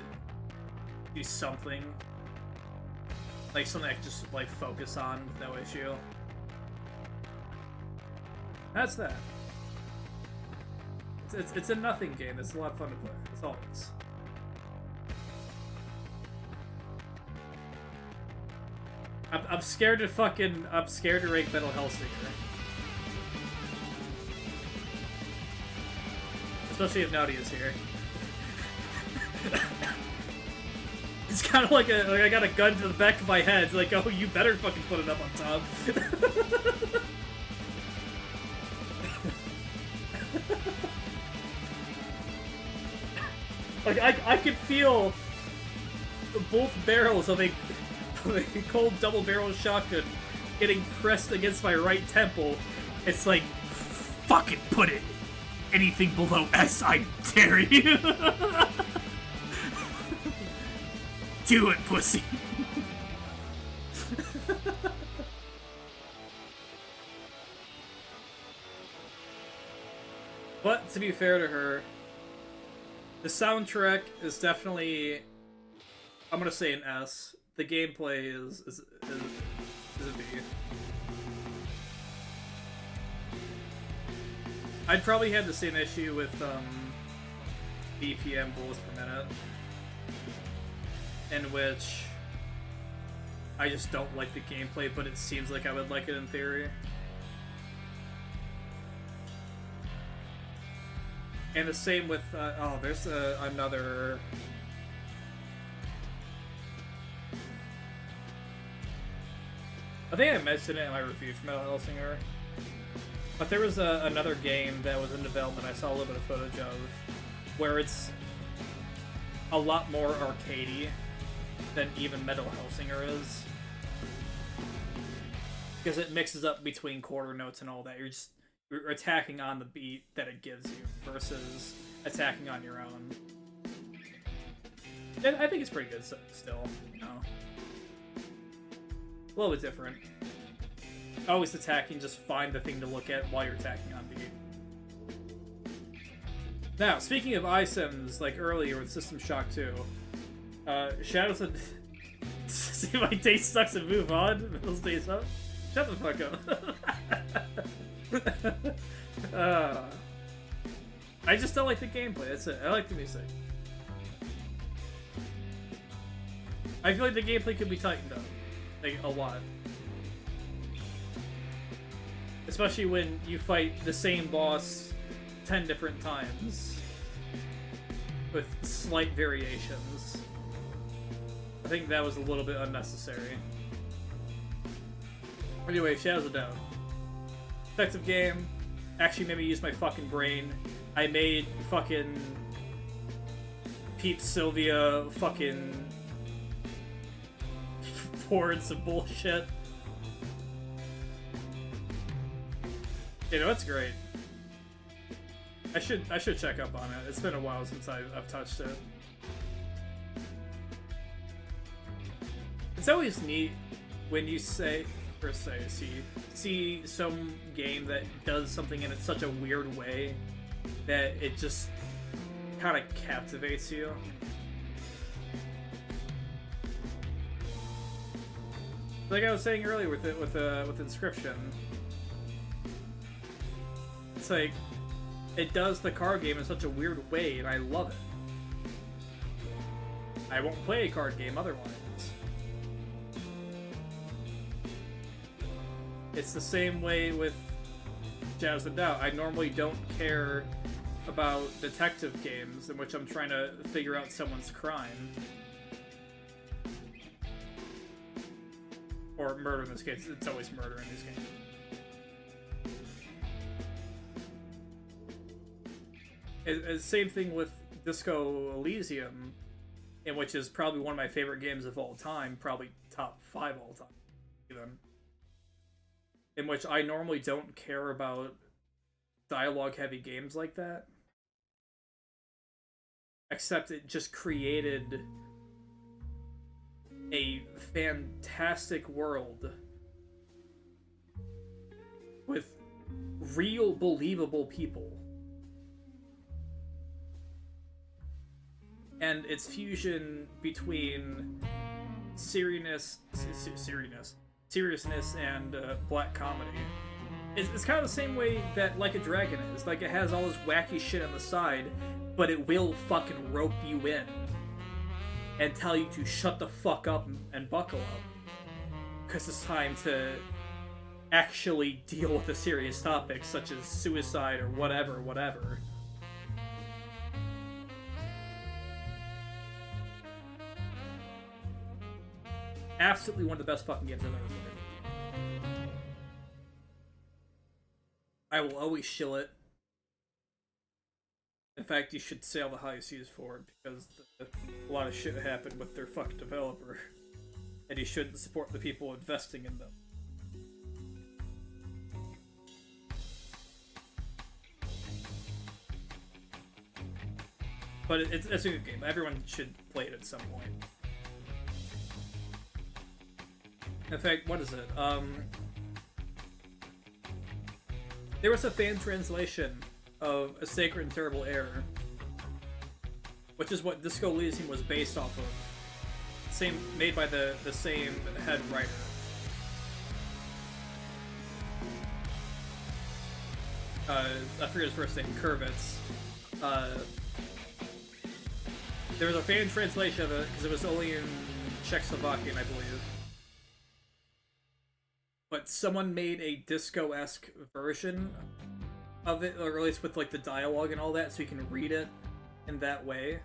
S1: do something. Like something I can just like focus on with no issue. That's that. It's a nothing game. It's a lot of fun to play. It's all it is. I'm scared to rake Metal Hellsinger. Especially if Naughty is here. It's kind of like I got a gun to the back of my head. It's like, oh, you better fucking put it up on top. Like, I could feel both barrels of a cold double-barrel shotgun getting pressed against my right temple. It's like, fucking put it. Anything below S, I dare you. Do it, pussy. But to be fair to her, the soundtrack is definitely, I'm gonna say an S. The gameplay is a B. I'd probably had the same issue with BPM bullets per minute, in which I just don't like the gameplay, but it seems like I would like it in theory. And the same with, oh, there's another... I think I mentioned it in my review for Metal Hellsinger. But there was another game that was in development I saw a little bit of footage of, where it's a lot more arcadey than even Metal Hellsinger is. Because it mixes up between quarter notes and all that. You're attacking on the beat that it gives you versus attacking on your own. And I think it's pretty good still, you know. A little bit different. Always attacking, just find the thing to look at while you're attacking on beat. Now, speaking of iSims, like earlier with System Shock 2, Shadow said, see my day sucks and move on, Middle's days up. Shut the fuck up. I just don't like the gameplay, that's it. I like the music. I feel like the gameplay could be tightened up. Like, a lot. Especially when you fight the same boss 10 different times. With slight variations. I think that was a little bit unnecessary. Anyway, Shadows of Doubt. Effective game. Actually made me use my fucking brain. I made fucking Pete Sylvia fucking poured some bullshit. You know, it's great. I should check up on it. It's been a while since I've touched it. It's always neat when you see some game that does something in such a weird way that it just kind of captivates you. Like I was saying earlier with Inscription, it's like it does the card game in such a weird way, and I love it. I won't play a card game otherwise. It's the same way with Shadows of Doubt. I normally don't care about detective games in which I'm trying to figure out someone's crime. Or murder in this case. It's always murder in these games. Same thing with Disco Elysium, in which is probably one of my favorite games of all time, probably top 5 all time, even. In which I normally don't care about dialogue-heavy games like that. Except it just created a fantastic world with real, believable people. And its fusion between seriousness and black comedy. It's kind of the same way that Like a Dragon is. Like, it has all this wacky shit on the side, but it will fucking rope you in and tell you to shut the fuck up and buckle up. Because it's time to actually deal with a serious topic, such as suicide or whatever. Absolutely one of the best fucking games I've ever played. I will always shill it. In fact, you should sail the high seas for it, because a lot of shit happened with their fucking developer. And you shouldn't support the people investing in them. But it's a good game. Everyone should play it at some point. In fact, what is it? There was a fan translation of A Sacred and Terrible Error, which is what Disco Elysium was based off of. Made by the same head writer. I forget his first name, Kurvitz. There was a fan translation of it, because it was only in Czechoslovakian, I believe. but someone made a disco-esque version of it, or at least with like the dialogue and all that, so you can read it in that way.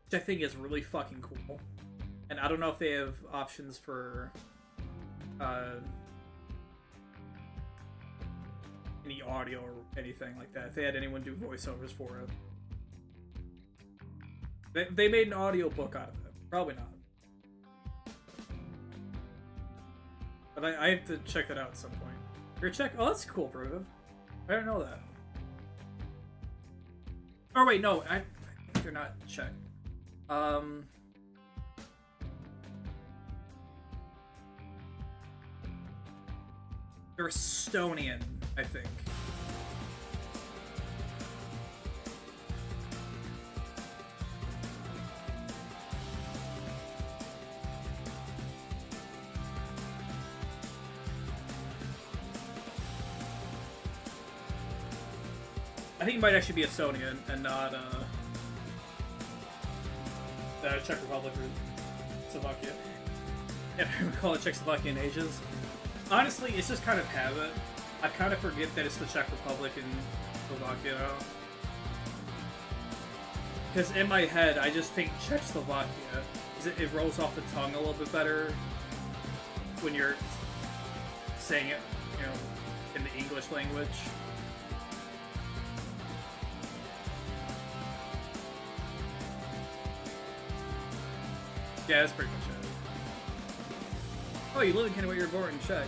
S1: Which I think is really fucking cool. And I don't know if they have options for any audio or anything like that. If they had anyone do voiceovers for it. They made an audiobook out of it. Probably not. But I have to check that out at some point. Your check? Oh, that's cool, Primitive. I didn't know that. Oh wait, no, I think they're not Czech. They're Estonian, I think. I think it might actually be Estonian and not Czech Republic or Slovakia. Yeah, we call it Czechoslovakia in ages. Honestly, it's just kind of habit. I kind of forget that it's the Czech Republic and Slovakia now. Because in my head, I just think Czechoslovakia. It rolls off the tongue a little bit better when you're saying it, you know, in the English language. Yeah, that's pretty much it. Oh, you live in Canada when you were born in Czech.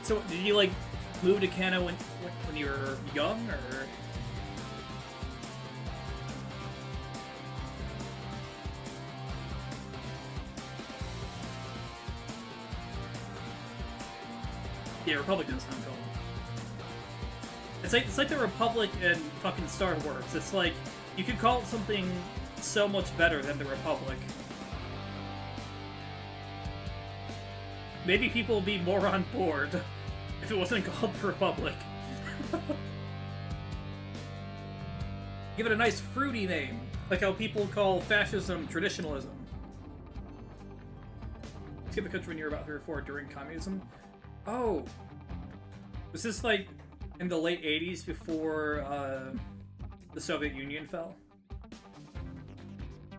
S1: So, did you, like, move to Canada when you were young, or...? Yeah, Republic does sound cool. It's like the Republic in fucking Star Wars. It's like, you could call it something so much better than the Republic. Maybe people would be more on board if it wasn't called the Republic. Give it a nice fruity name, like how people call fascism traditionalism. Escape the country when you were about 3 or 4 during communism. Oh, was this like in the late 80s before the Soviet Union fell?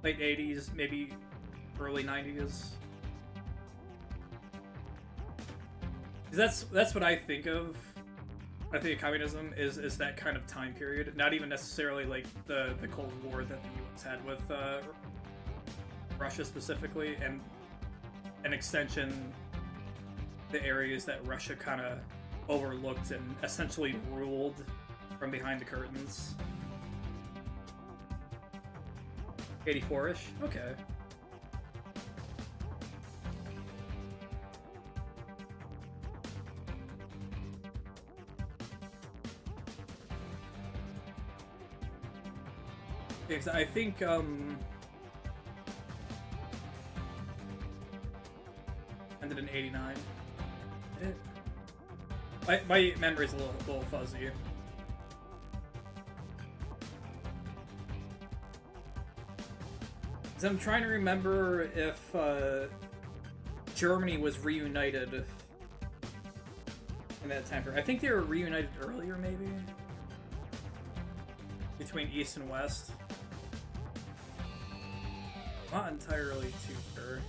S1: Late 80s, maybe early 90s. That's what I think of. I think communism is that kind of time period. Not even necessarily like the Cold War that the US had with Russia specifically, and an extension, the areas that Russia kind of overlooked and essentially ruled from behind the curtains. 84-ish? Okay. Yeah, 'cause I think, ended in 89. Did it? My memory's a little fuzzy. So I'm trying to remember if Germany was reunited in that time frame. I think they were reunited earlier, maybe? Between East and West. Not entirely too sure.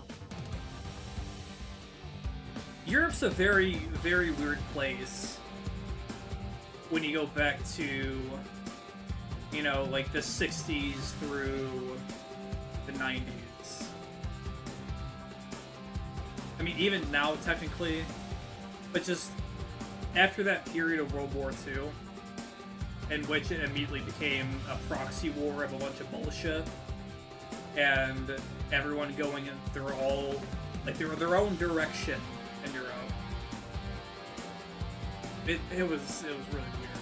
S1: Europe's a very, very weird place when you go back to, you know, like the 60s through the 90s. I mean, even now, technically, but just after that period of World War II, in which it immediately became a proxy war of a bunch of bullshit, and everyone going in their own direction in Europe. It was really weird.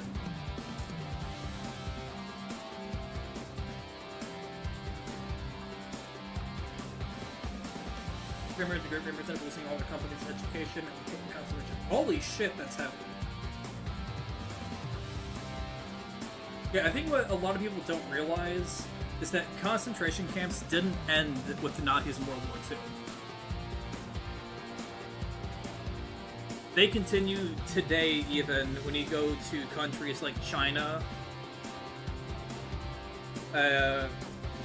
S1: Remember the great representative losing all the company's education and taking concentration. Holy shit, that's heavy. Yeah, I think what a lot of people don't realize is that concentration camps didn't end with the Nazis in World War II. they continue today, even when you go to countries like China.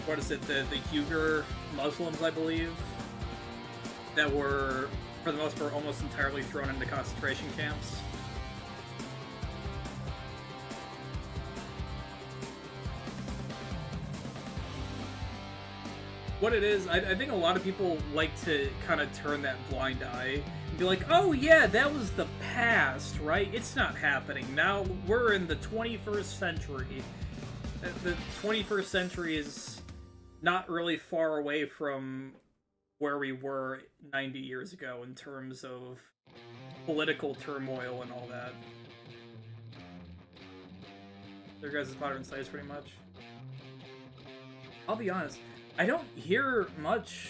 S1: What is it? The Uyghur Muslims, I believe, that were, for the most part, almost entirely thrown into concentration camps. What it is, I think a lot of people like to kind of turn that blind eye and be like, oh yeah, that was the past, right? It's not happening now. We're in the 21st century. The 21st century is not really far away from where we were 90 years ago in terms of political turmoil and all that. There goes modern slaves, pretty much. I'll be honest, I don't hear much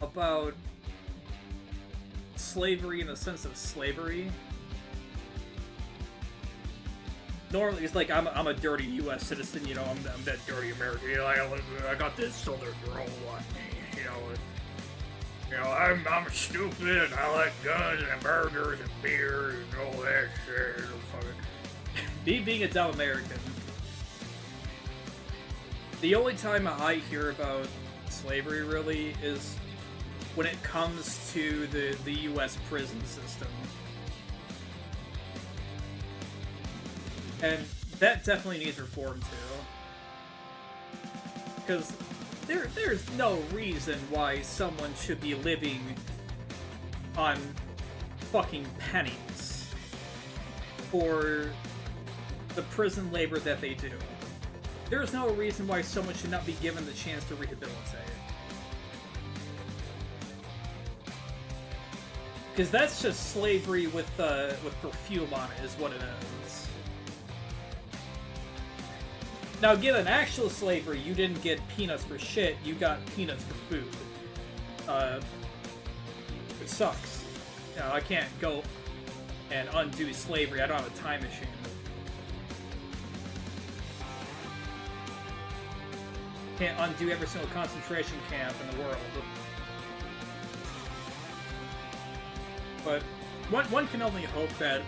S1: about slavery in the sense of slavery. Normally, it's like I'm a dirty U.S. citizen, you know. I'm that dirty American. You know, I got this Southern drawl on me, you know. I'm stupid and I like guns and burgers and beer and all that shit. Me being a dumb American, the only time I hear about slavery really is when it comes to the U.S. prison system. And that definitely needs reform too. Because there's no reason why someone should be living on fucking pennies for the prison labor that they do. There's no reason why someone should not be given the chance to rehabilitate. Because that's just slavery with perfume on it, is what it is. Now, given actual slavery, you didn't get peanuts for shit, you got peanuts for food. It sucks. You know, I can't go and undo slavery, I don't have a time machine. Can't undo every single concentration camp in the world. But one can only hope that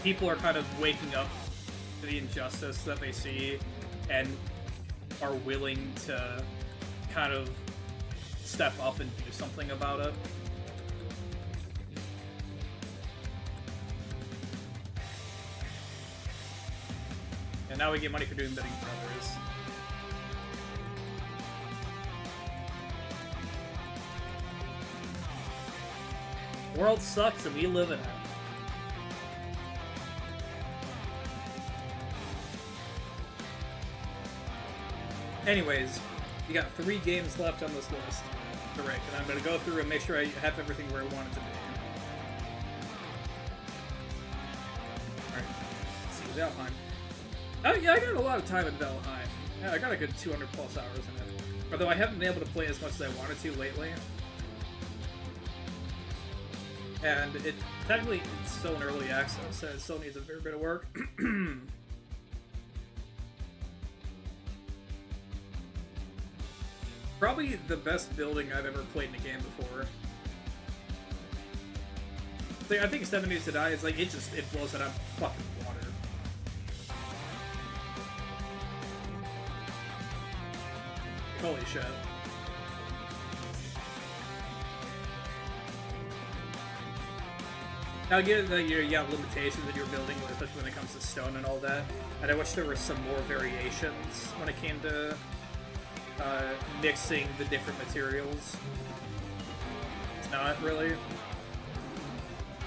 S1: people are kind of waking up to the injustice that they see and are willing to kind of step up and do something about it. And now we get money for doing bidding for others. The world sucks and we live in it. Anyways, you got 3 games left on this list to rank, and I'm going to go through and make sure I have everything where I want it to be. Alright, let's see, Valheim. Oh yeah, I got a lot of time in Valheim. Yeah, I got a good 200 plus hours in it. Although I haven't been able to play as much as I wanted to lately. And it technically it's still in early access, so it still needs a fair bit of work. Probably the best building I've ever played in a game before. I think 7 Days to Die is like, it blows it out of fucking water. Holy shit. Now, I get that you have limitations that you're building, especially when it comes to stone and all that. And I wish there were some more variations when it came to mixing the different materials. It's not really,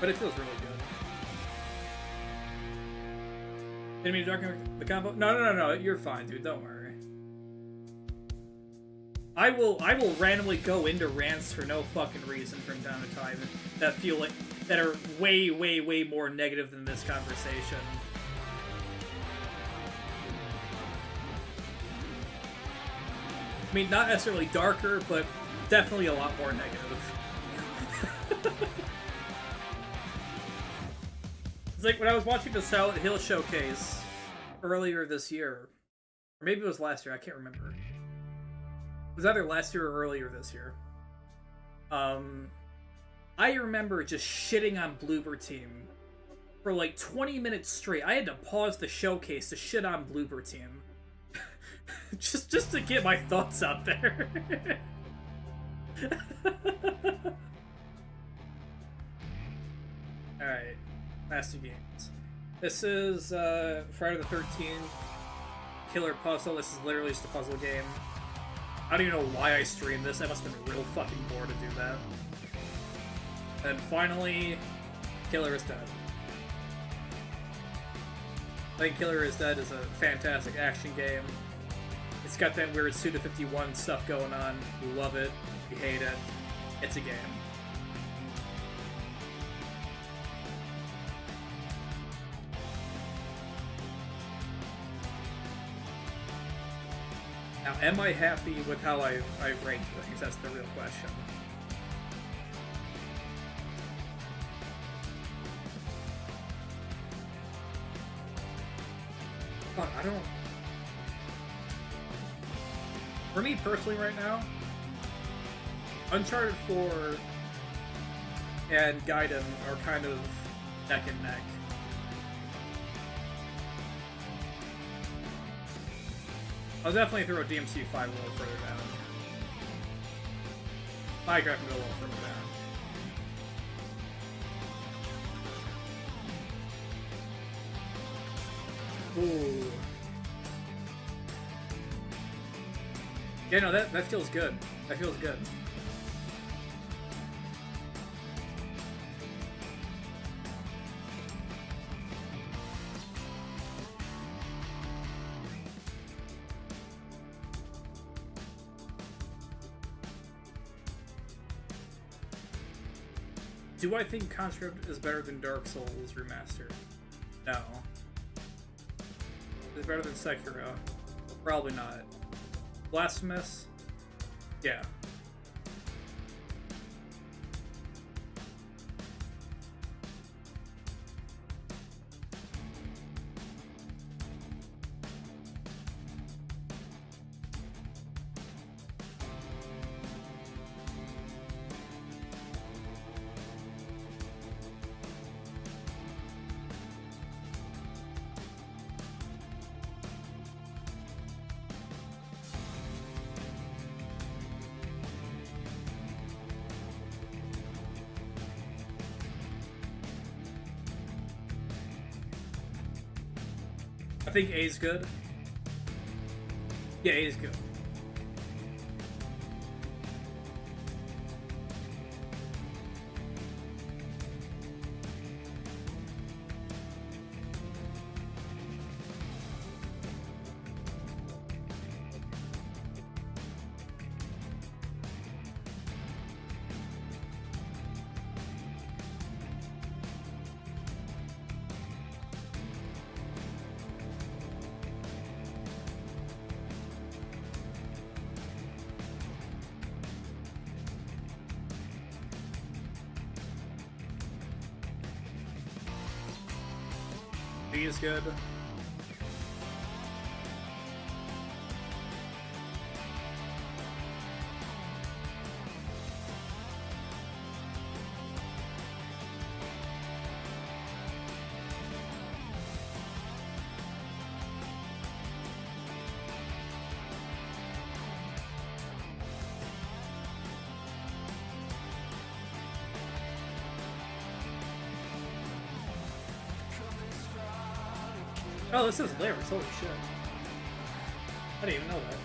S1: but it feels really good. Didn't mean to darken the combo. No. You're fine, dude. Don't worry. I will randomly go into rants for no fucking reason from time to time that feel like that are way more negative than this conversation. I mean, not necessarily darker, but definitely a lot more negative. It's like when I was watching the Silent Hill showcase earlier this year, or maybe it was last year, I can't remember. was either last year or earlier this year. I remember just shitting on Bloober Team for like 20 minutes straight. I had to pause the showcase to shit on Bloober Team. just to get my thoughts out there. Alright, Master Games. This is Friday the 13th Killer Puzzle. This is literally just a puzzle game. I don't even know why I streamed this. I must have been real fucking bored to do that. And finally, Killer is Dead. I think Killer is Dead is a fantastic action game. It's got that weird Suda51 stuff going on. You love it. You hate it. It's a game. Now, am I happy with how I ranked things? That's the real question. Fuck, I don't... For me personally right now, Uncharted 4 and Gaiden are kind of neck and neck. I'll definitely throw DMC5 a little further down. Minecraft a little further down. Ooh. Yeah, no, that feels good. That feels good. Do I think Conscript is better than Dark Souls Remastered? No. Is it better than Sekiro? Probably not. Blasphemous? Yeah. I think A's good. Yeah, A's good. B is good. Oh, this is lyrics. Holy shit. I didn't even know that.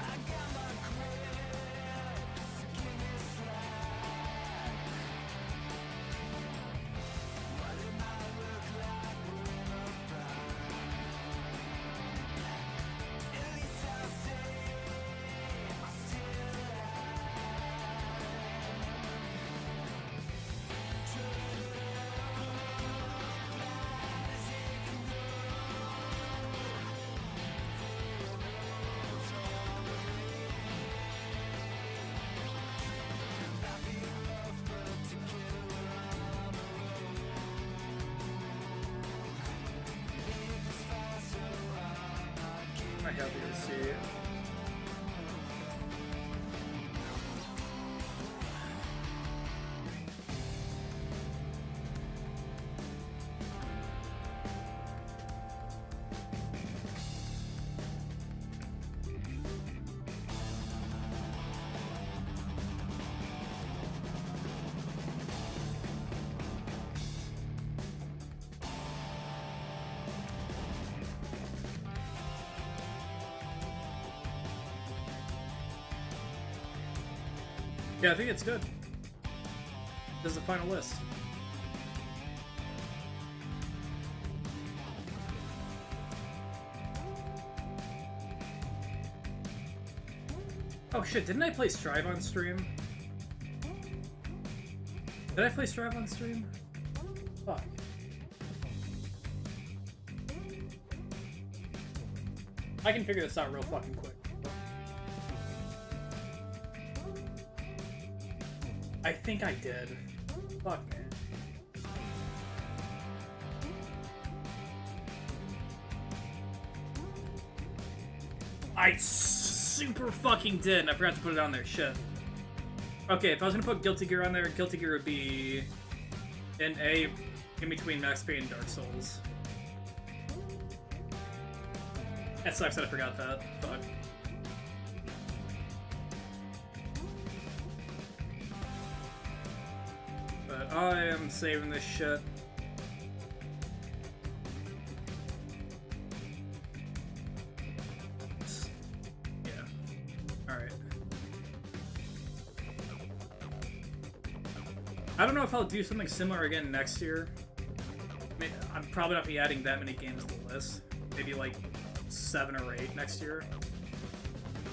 S1: I'm happy to see it. Yeah, I think it's good. This is the final list. Oh shit, didn't I play Strive on stream? Did I play Strive on stream? Fuck. I can figure this out real fucking quick. I think I did. Fuck, man. I super fucking did, and I forgot to put it on there. Shit. Okay, if I was gonna put Guilty Gear on there, Guilty Gear would be in between Max Payne and Dark Souls. That sucks that I forgot that. Fuck. But I am saving this shit. Yeah. Alright. I don't know if I'll do something similar again next year. I mean, I'm probably not be adding that many games to the list. Maybe like 7 or 8 next year.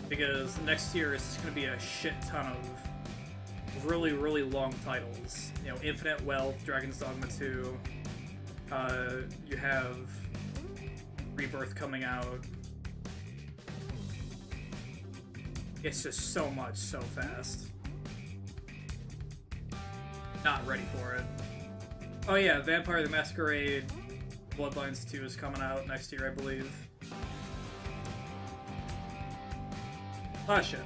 S1: Because next year is just going to be a shit ton of really, really long titles. You know, Infinite Wealth, Dragon's Dogma 2. You have Rebirth coming out. It's just so much, so fast. Not ready for it. Oh yeah, Vampire the Masquerade Bloodlines 2 is coming out next year, I believe. Ah, shit.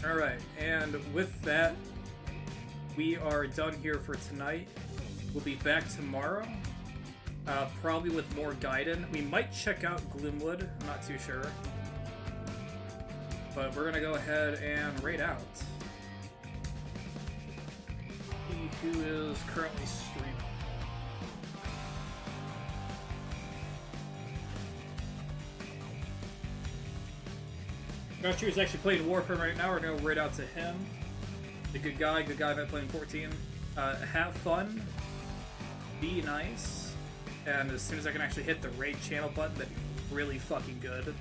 S1: Alright, and with that, we are done here for tonight. We'll be back tomorrow, probably with more Gaiden. We might check out Gloomwood, I'm not too sure. But we're gonna go ahead and raid out. See who is currently streaming. Grouchy is actually playing Warframe right now. We're gonna raid out to him. The good guy I've playing 14. Have fun. Be nice. And as soon as I can actually hit the raid channel button, that'd be really fucking good.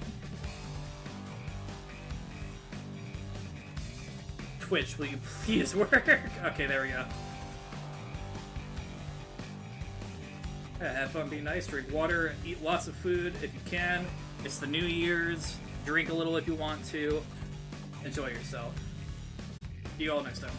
S1: Twitch, will you please work? Okay, there we go. Yeah, have fun, be nice, drink water, eat lots of food if you can. It's the New Year's. Drink a little if you want to. Enjoy yourself. See you all next time.